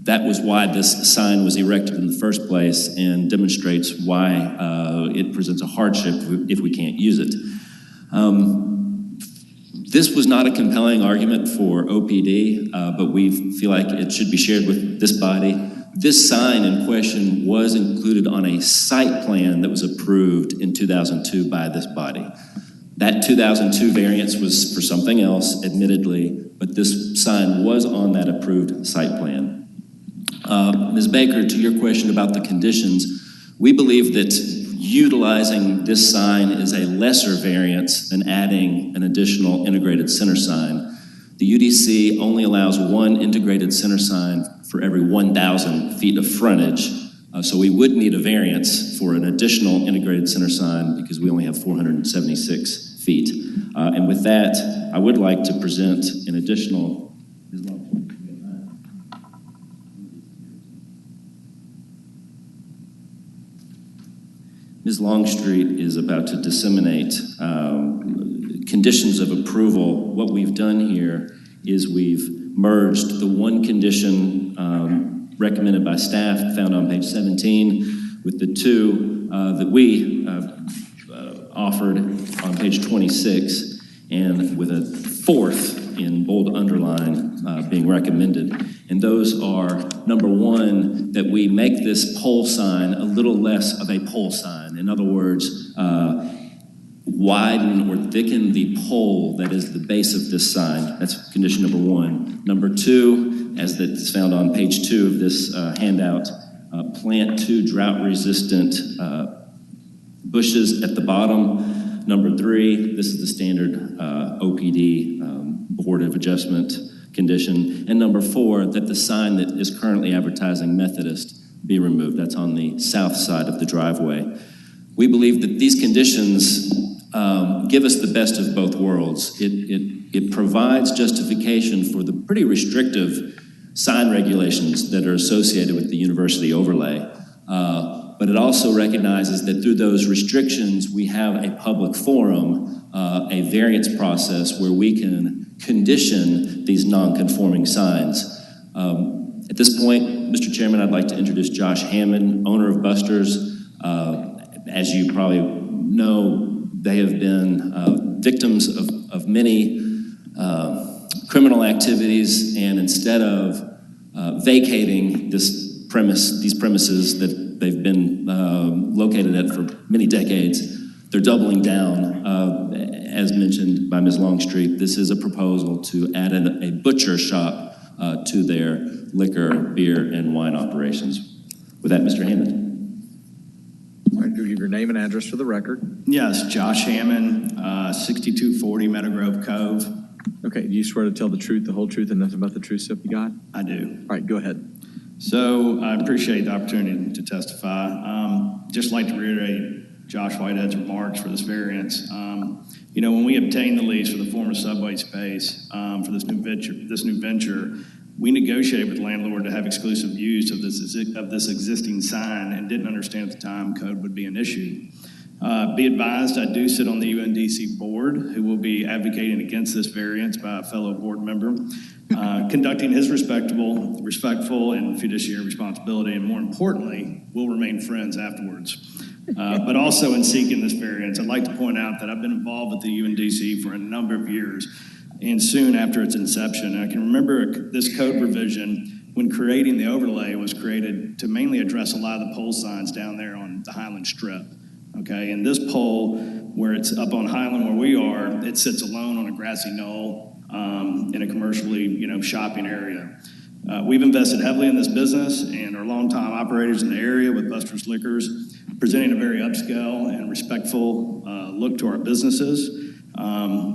That was why this sign was erected in the first place and demonstrates why it presents a hardship if we can't use it. This was not a compelling argument for OPD, but we feel like it should be shared with this body. This sign in question was included on a site plan that was approved in 2002 by this body. That 2002 variance was for something else, admittedly, but this sign was on that approved site plan. Ms. Baker, to your question about the conditions, we believe that utilizing this sign is a lesser variance than adding an additional integrated center sign. The UDC only allows one integrated center sign for every 1,000 feet of frontage, so we would need a variance for an additional integrated center sign because we only have 476 feet. And with that, I would like to present an additional Ms. Longstreet is about to disseminate conditions of approval. What we've done here is we've merged the one condition recommended by staff found on page 17 with the two that we offered on page 26 and with a fourth in bold underline being recommended. And those are, number one, that we make this pole sign a little less of a pole sign. In other words, widen or thicken the pole that is the base of this sign. That's condition number one. Number two, as that's found on page 2 of this handout, plant 2 drought-resistant bushes at the bottom. Number 3, this is the standard OPD Board of Adjustment condition. And number 4, that the sign that is currently advertising Methodist be removed. That's on the south side of the driveway. We believe that these conditions give us the best of both worlds. It provides justification for the pretty restrictive sign regulations that are associated with the university overlay. But it also recognizes that through those restrictions, we have a public forum, a variance process where we can condition these non-conforming signs. At this point, Mr. Chairman, I'd like to introduce Josh Hammond, owner of Buster's. As you probably know, they have been victims of many criminal activities, and instead of vacating these premises that they've been located at for many decades, they're doubling down. As mentioned by Ms. Longstreet, this is a proposal to add a butcher shop to their liquor, beer, and wine operations. With that, Mr. Hammond. All right, give your name and address for the record. Yes, Josh Hammond, 6240 Meadowgrove Cove. Okay, do you swear to tell the truth, the whole truth, and nothing but the truth, so help you God? I do. All right, go ahead. So I appreciate the opportunity to testify. Just like to reiterate Josh Whitehead's remarks for this variance. When we obtained the lease for the former subway space for this new venture, we negotiated with the landlord to have exclusive use of this existing sign and didn't understand at the time code would be an issue. Be advised, I do sit on the UNDC board, who will be advocating against this variance by a fellow board member, conducting his respectful and fiduciary responsibility, and more importantly, will remain friends afterwards. But also in seeking this variance, I'd like to point out that I've been involved with the UNDC for a number of years, and soon after its inception. And I can remember this code revision when creating the overlay was created to mainly address a lot of the pole signs down there on the Highland Strip. Okay, and this pole, where it's up on Highland where we are, it sits alone on a grassy knoll in a commercially, shopping area. We've invested heavily in this business and are longtime operators in the area with Buster's Liquors, presenting a very upscale and respectful look to our businesses.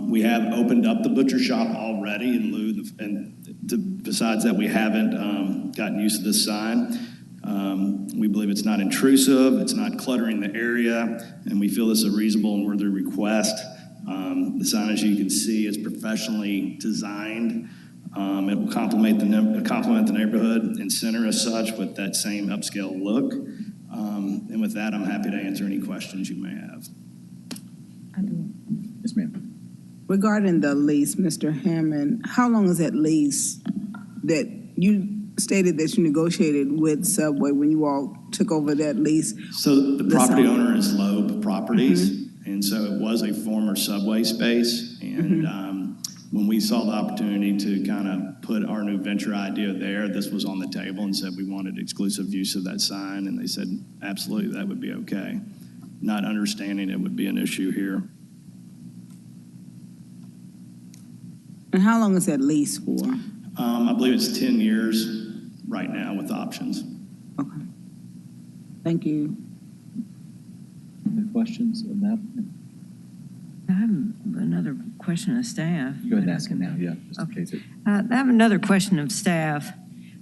We have opened up the butcher shop already in lieu of, besides that, we haven't gotten used to this sign. We believe it's not intrusive, it's not cluttering the area, and we feel this is a reasonable and worthy request. The sign, as you can see, is professionally designed. It will complement the neighborhood and center as such with that same upscale look. And with that, I'm happy to answer any questions you may have. Yes, ma'am. Regarding the lease, Mr. Hammond, how long is that lease that you stated that you negotiated with Subway when you all took over that lease? So the property owner is Loeb Properties, and so it was a former Subway space. And when we saw the opportunity to kind of put our new venture idea there, this was on the table and said we wanted exclusive use of that sign, and they said absolutely that would be okay. Not understanding it would be an issue here. And how long is that lease for? I believe it's 10 years right now with options. Okay. Thank you. Any questions on that? I have another question of staff. Go ahead and ask it now, yeah, just in case it. I have another question of staff.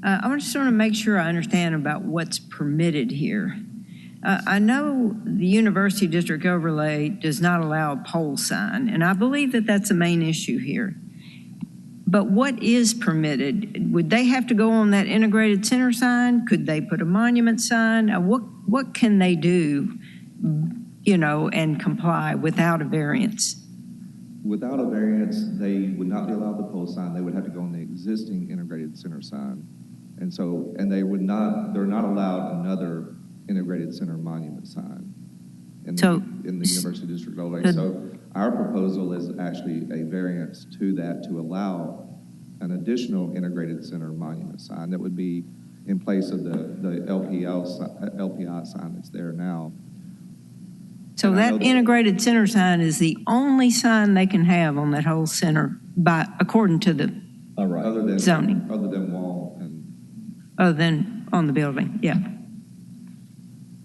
I just want to make sure I understand about what's permitted here. I know the University District overlay does not allow a pole sign, and I believe that that's the main issue here. But what is permitted? Would they have to go on that integrated center sign? Could they put a monument sign? What can they do, and comply without a variance? Without a variance, they would not be allowed the pole sign. They would have to go on the existing integrated center sign. And they're not allowed another integrated center monument sign in the University District overlay. So our proposal is actually a variance to that to allow an additional integrated center monument sign that would be in place of the LPI sign that's there now. So that integrated center sign is the only sign they can have on that whole center according to the zoning. Other than wall Other than on the building, yeah.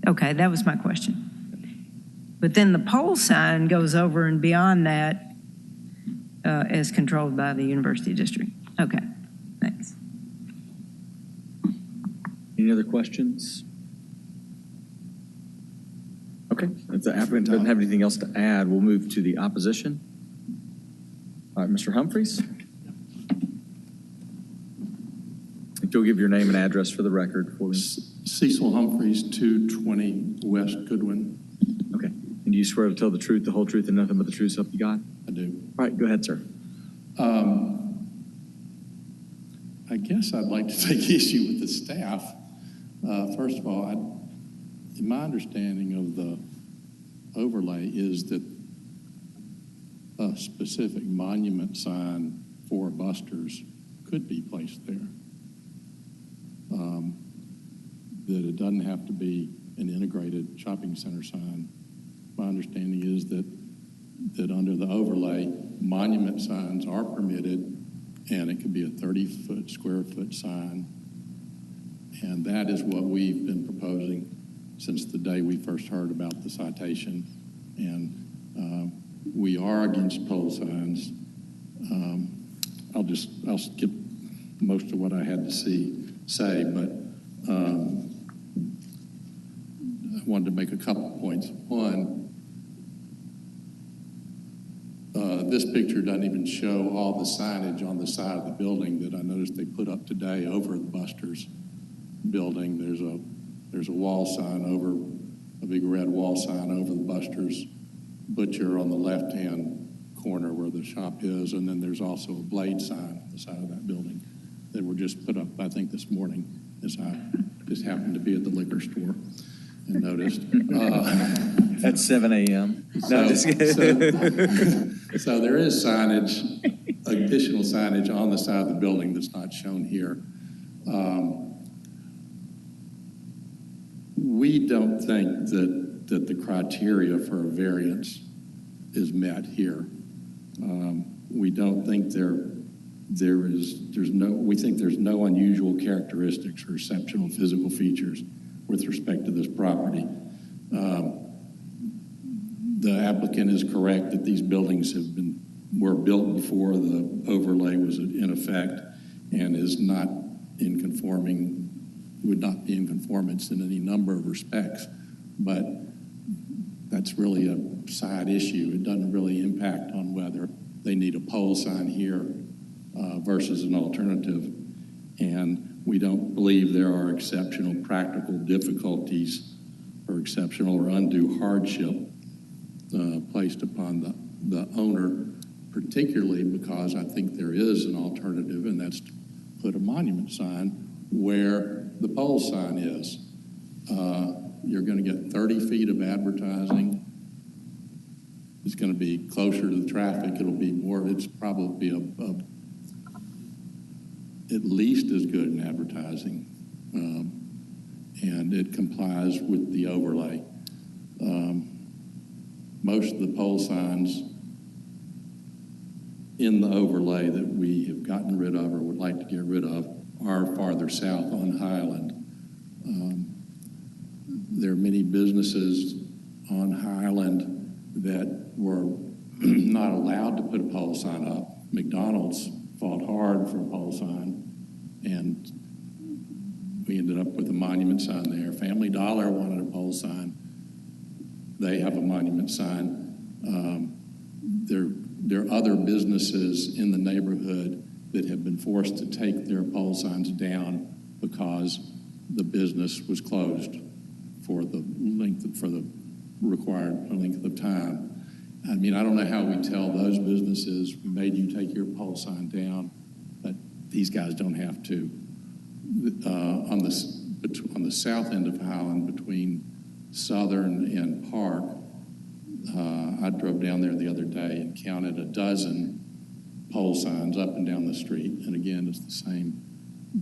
Okay, that was my question. But then the pole sign goes over and beyond that as controlled by the University District. Okay, thanks. Any other questions? Okay, if the applicant doesn't have anything else to add, we'll move to the opposition. All right, Mr. Humphreys. If you'll give your name and address for the record for me. Cecil Humphreys, 220 West Goodwin. Okay, and do you swear to tell the truth, the whole truth, and nothing but the truth, so help you God? I do. All right, go ahead, sir. I guess I'd like to take issue with the staff. First of all, in my understanding of the overlay is that a specific monument sign for Buster's could be placed there. That it doesn't have to be an integrated shopping center sign. My understanding is that under the overlay, monument signs are permitted, and it could be a 30-foot, square-foot sign. And that is what we've been proposing since the day we first heard about the citation. And we are against pole signs. I'll skip most of what I had to say, but I wanted to make a couple of points. One, this picture doesn't even show all the signage on the side of the building that I noticed they put up today over the Buster's building. There's a wall sign over a big red wall sign over the Buster's Butcher on the left-hand corner where the shop is, and then there's also a Blade sign on the side of that building that were just put up, I think, this morning, as I just happened to be at the liquor store and noticed. At 7 a.m. So there is signage, additional signage on the side of the building that's not shown here. We don't think that the criteria for a variance is met here. We don't think we think there's no unusual characteristics or exceptional physical features with respect to this property. The applicant is correct that these buildings were built before the overlay was in effect and is not in conforming, would not be in conformance in any number of respects, but that's really a side issue. It doesn't really impact on whether they need a pole sign here versus an alternative. And we don't believe there are exceptional practical difficulties or exceptional or undue hardship placed upon the owner, particularly because I think there is an alternative, and that's to put a monument sign where the pole sign is. You're going to get 30 feet of advertising. It's going to be closer to the traffic. It'll be more, it's probably at least as good in advertising. And it complies with the overlay. Most of the pole signs in the overlay that we have gotten rid of or would like to get rid of are farther south on Highland. There are many businesses on Highland that were not allowed to put a pole sign up. McDonald's fought hard for a pole sign, and we ended up with a monument sign there. Family Dollar wanted a pole sign. They have a monument sign. There are other businesses in the neighborhood that have been forced to take their pole signs down because the business was closed for the required length of time. I mean, I don't know how we tell those businesses, we made you take your pole sign down, but these guys don't have to. On the south end of Highland, between Southern and Park, I drove down there the other day and counted a dozen pole signs up and down the street. And again, it's the same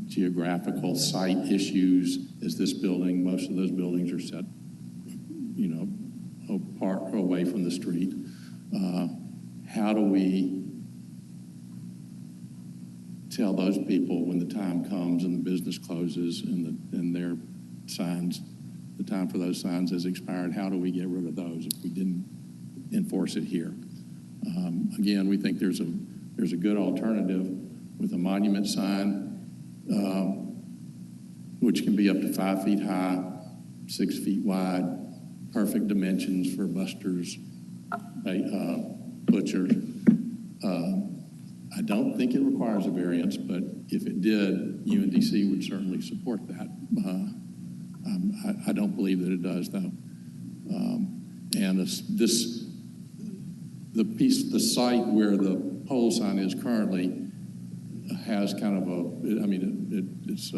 geographical site issues as this building. Most of those buildings are set, apart or away from the street. How do we tell those people when the time comes and the business closes and their signs, the time for those signs has expired? How do we get rid of those if we didn't enforce it here? Again, we think there's a good alternative with a monument sign, which can be up to 5 feet high, 6 feet wide, perfect dimensions for Buster's Butcher. I don't think it requires a variance, but if it did, UNDC would certainly support that. I don't believe that it does, though. And the site where the pole sign is currently has kind of it's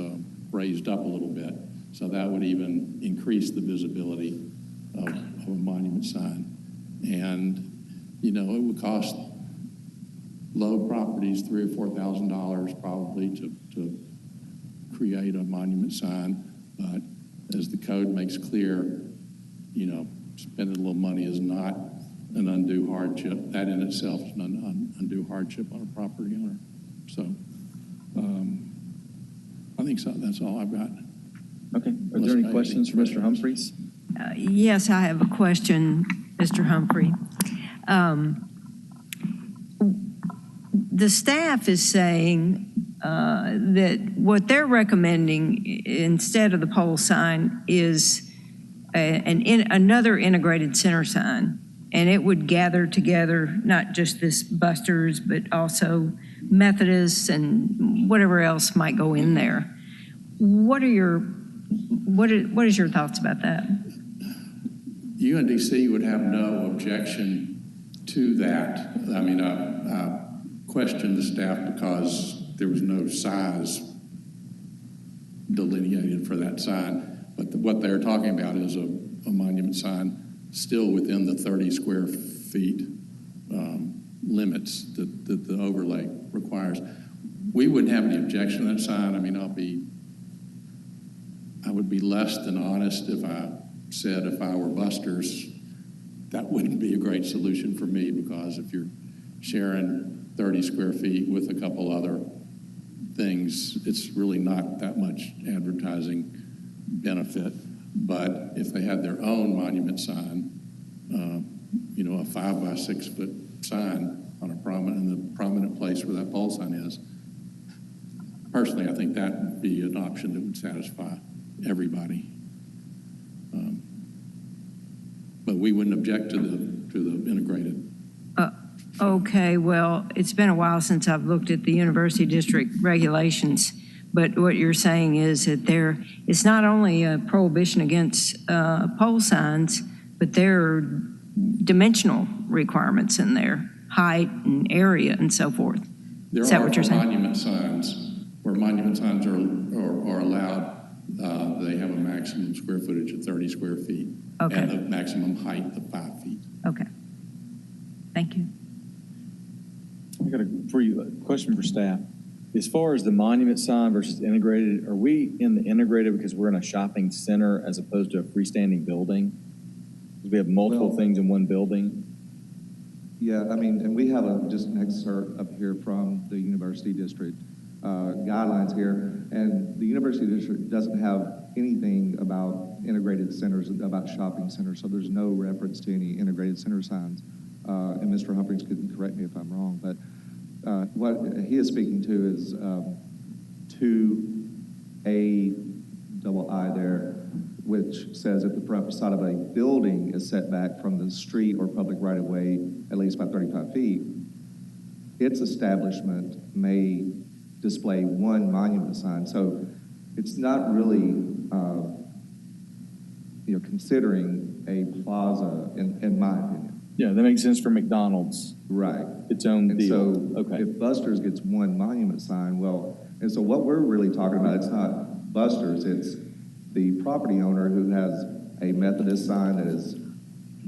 raised up a little bit, so that would even increase the visibility of a monument sign. And it would cost low properties $3,000 or $4,000 probably to create a monument sign, but as the code makes clear, spending a little money is not an undue hardship. That in itself is an undue hardship on a property owner. So I think so. That's all I've got. Okay. Are there any questions for Mr. Humphreys? Yes, I have a question, Mr. Humphrey. The staff is saying that what they're recommending instead of the pole sign is another integrated center sign, and it would gather together not just this Buster's, but also Methodists and whatever else might go in there. What is your thoughts about that? UNDC would have no objection to that. I mean, I questioned the staff because there was no size delineated for that sign. But what they're talking about is a monument sign still within the 30 square feet limits that the overlay requires. We wouldn't have any objection to that sign. I mean, I would be less than honest if I said if I were Buster's, that wouldn't be a great solution for me, because if you're sharing 30 square feet with a couple other things, it's really not that much advertising benefit. But if they had their own monument sign, a 5 by 6 foot sign on a prominent place where that pole sign is, personally, I think that would be an option that would satisfy everybody. But we wouldn't object to the integrated. Okay, well, it's been a while since I've looked at the University District regulations, but what you're saying is that it's not only a prohibition against pole signs, but there are dimensional requirements in there, height and area and so forth. Is that what you're saying? Monument signs, where monument signs are allowed, they have a maximum square footage of 30 square feet. Okay. And the maximum height of 5 feet. Okay. Thank you. I got a question for staff. As far as the monument sign versus integrated, are we in the integrated because we're in a shopping center as opposed to a freestanding building? Because we have multiple things in one building. Yeah, I mean, and we have just an excerpt up here from the University District guidelines here, and the University District doesn't have anything about integrated centers, about shopping centers, so there's no reference to any integrated center signs. And Mr. Humphreys could correct me if I'm wrong, but what he is speaking to is 2A there, which says if the front side of a building is set back from the street or public right-of-way at least by 35 feet, its establishment may display one monument sign. So it's not really, considering a plaza, in my opinion. Yeah, that makes sense for McDonald's. Right. Its own And deal. so Okay. if Buster's gets one monument sign, and so what we're really talking about, it's not Buster's, it's the property owner who has a Methodist sign that is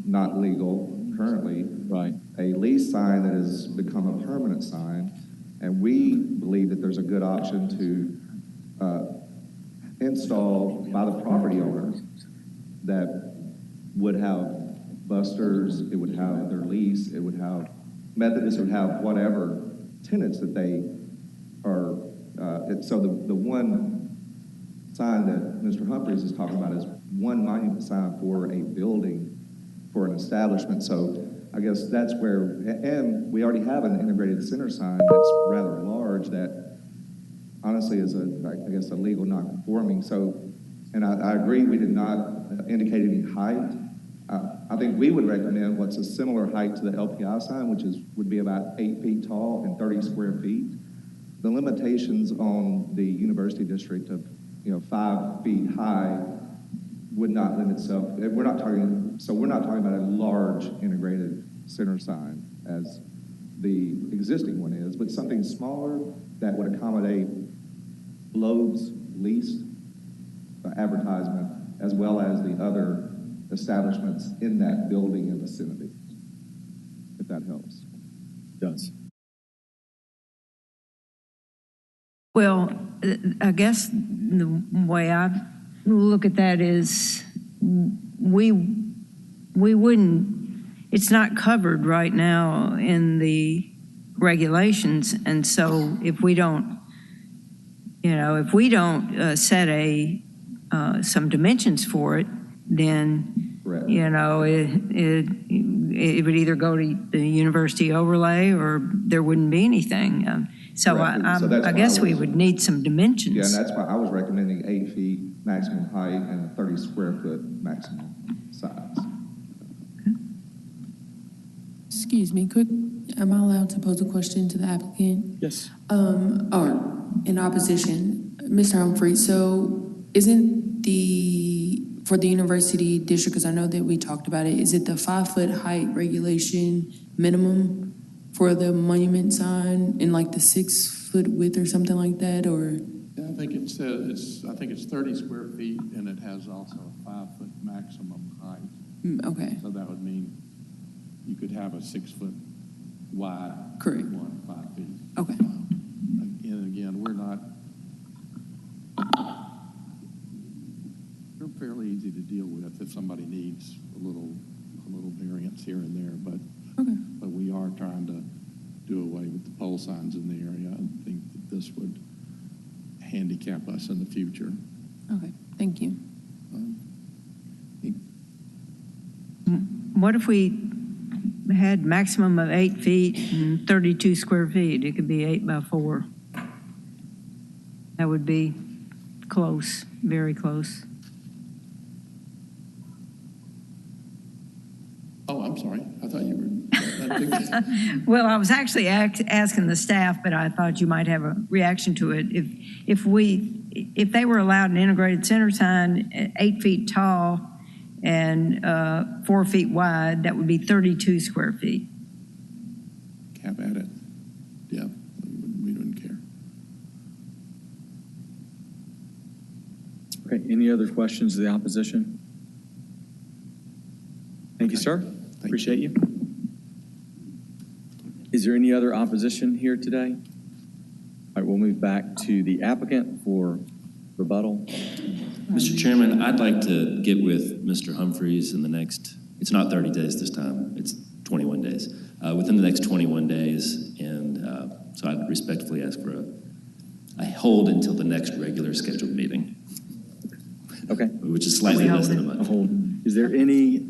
not legal currently. Right. A lease sign that has become a permanent sign. And we believe that there's a good option to install by the property owner that would have Buster's, it would have their lease, it would have Methodist, would have whatever tenants that they are. So the one sign that Mr. Humphreys is talking about is one monument sign for a building, for an establishment. So I guess that's where, and we already have an integrated center sign that's rather large that honestly is a legal non-conforming. So, and I agree, we did not indicate any height. I think we would recommend what's a similar height to the LPI sign, which would be about 8 feet tall and 30 square feet. The limitations on the University District of 5 feet high would not lend itself. We're not talking about a large integrated center sign as the existing one is, but something smaller that would accommodate Lowe's lease advertisement as well as the other establishments in that building and vicinity, if that helps. It does. Well, I guess the way I look at that is we wouldn't, it's not covered right now in the regulations. And so if we don't set some dimensions for it, then, it would either go to the university overlay or there wouldn't be anything. I guess we would need some dimensions. Yeah, and that's why I was recommending 8 feet maximum height and a 30 square foot maximum size. Excuse me, am I allowed to pose a question to the applicant? Yes. Or in opposition, Mr. Humphrey, so isn't the for the university district, because I know that we talked about it, is it the 5-foot height regulation minimum for the monument sign and like the 6-foot width or something like that, or? Yeah, I think it's 30 square feet, and it has also a 5-foot maximum height. Okay. So that would mean you could have a 6-foot wide. Correct. One, 5 feet. Okay. And again, we're fairly easy to deal with if somebody needs a little variance here and there, but we are trying to do away with the pole signs in the area. I think that this would handicap us in the future. Okay, thank you. What if we had maximum of 8 feet and 32 square feet? It could be 8 by 4. That would be close, very close. Oh, I'm sorry. I thought you were that big. Well, I was actually asking the staff, but I thought you might have a reaction to it. If they were allowed an integrated center sign at 8 feet tall and 4 feet wide, that would be 32 square feet. Cap at it. Yeah, we wouldn't care. Okay, any other questions of the opposition? Thank you, sir. Appreciate you. Is there any other opposition here today? All right, we'll move back to the applicant for rebuttal. Mr. Chairman, I'd like to get with Mr. Humphreys in the next, it's not 30 days this time, it's 21 days, within the next 21 days. And so I'd respectfully ask for a hold until the next regular scheduled meeting. Okay. Which is slightly less than a month. A hold. Is there any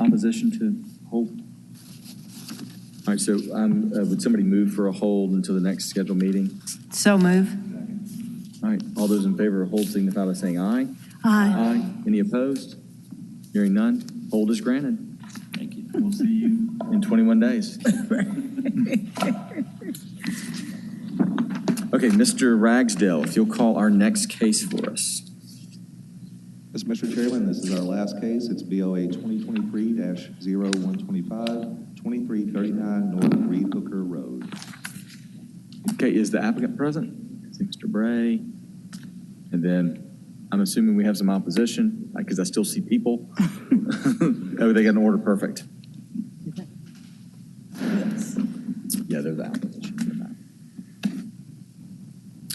opposition to hold? All right, so would somebody move for a hold until the next scheduled meeting? So move. All right, all those in favor of hold signify by saying aye. Aye. Any opposed? Hearing none, hold is granted. Thank you. We'll see you in 21 days. Okay, Mr. Ragsdale, if you'll call our next case for us. Yes, Mr. Chairman, this is our last case. It's BOA 2023-0125, 2339 North Reed Hooker Road. Okay, is the applicant present? I see Mr. Bray. And then I'm assuming we have some opposition because I still see people. Oh, they got an order perfect. Yeah, they're the opposition.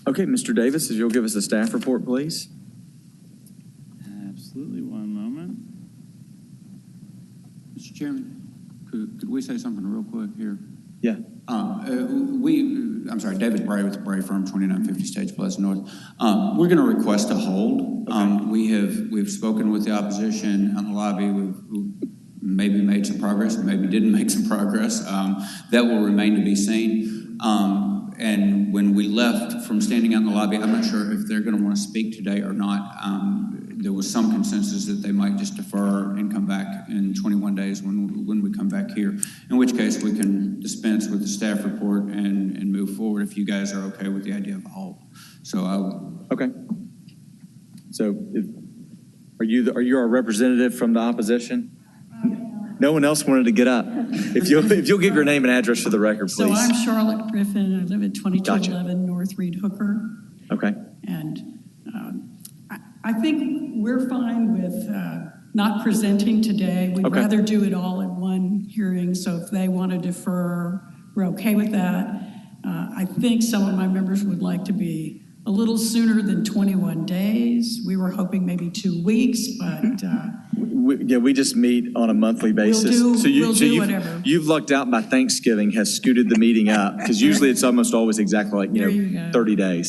Okay, Mr. Davis, if you'll give us a staff report, please. Absolutely. One moment. Mr. Chairman, could we say something real quick here? Yeah. I'm sorry, David Bray with the Bray Firm, 2950 Stage Plaza North. We're going to request a hold. We've spoken with the opposition on the lobby. We've maybe made some progress, maybe didn't make some progress. That will remain to be seen. And when we left from standing out in the lobby, I'm not sure if they're going to want to speak today or not. There was some consensus that they might just defer and come back in 21 days when we come back here, in which case we can dispense with the staff report and move forward if you guys are okay with the idea of a hold. So okay. So are you our representative from the opposition? No one else wanted to get up. If you'll give your name and address for the record, please. So I'm Charlotte Griffin. I live at 2211 North Reed Hooker. Okay. And I think we're fine with not presenting today. We'd rather do it all in one hearing. So if they want to defer, we're okay with that. I think some of my members would like to be a little sooner than 21 days. We were hoping maybe 2 weeks, but we just meet on a monthly basis. We'll do whatever. You've lucked out by Thanksgiving has scooted the meeting up because usually it's almost always exactly like 30 days.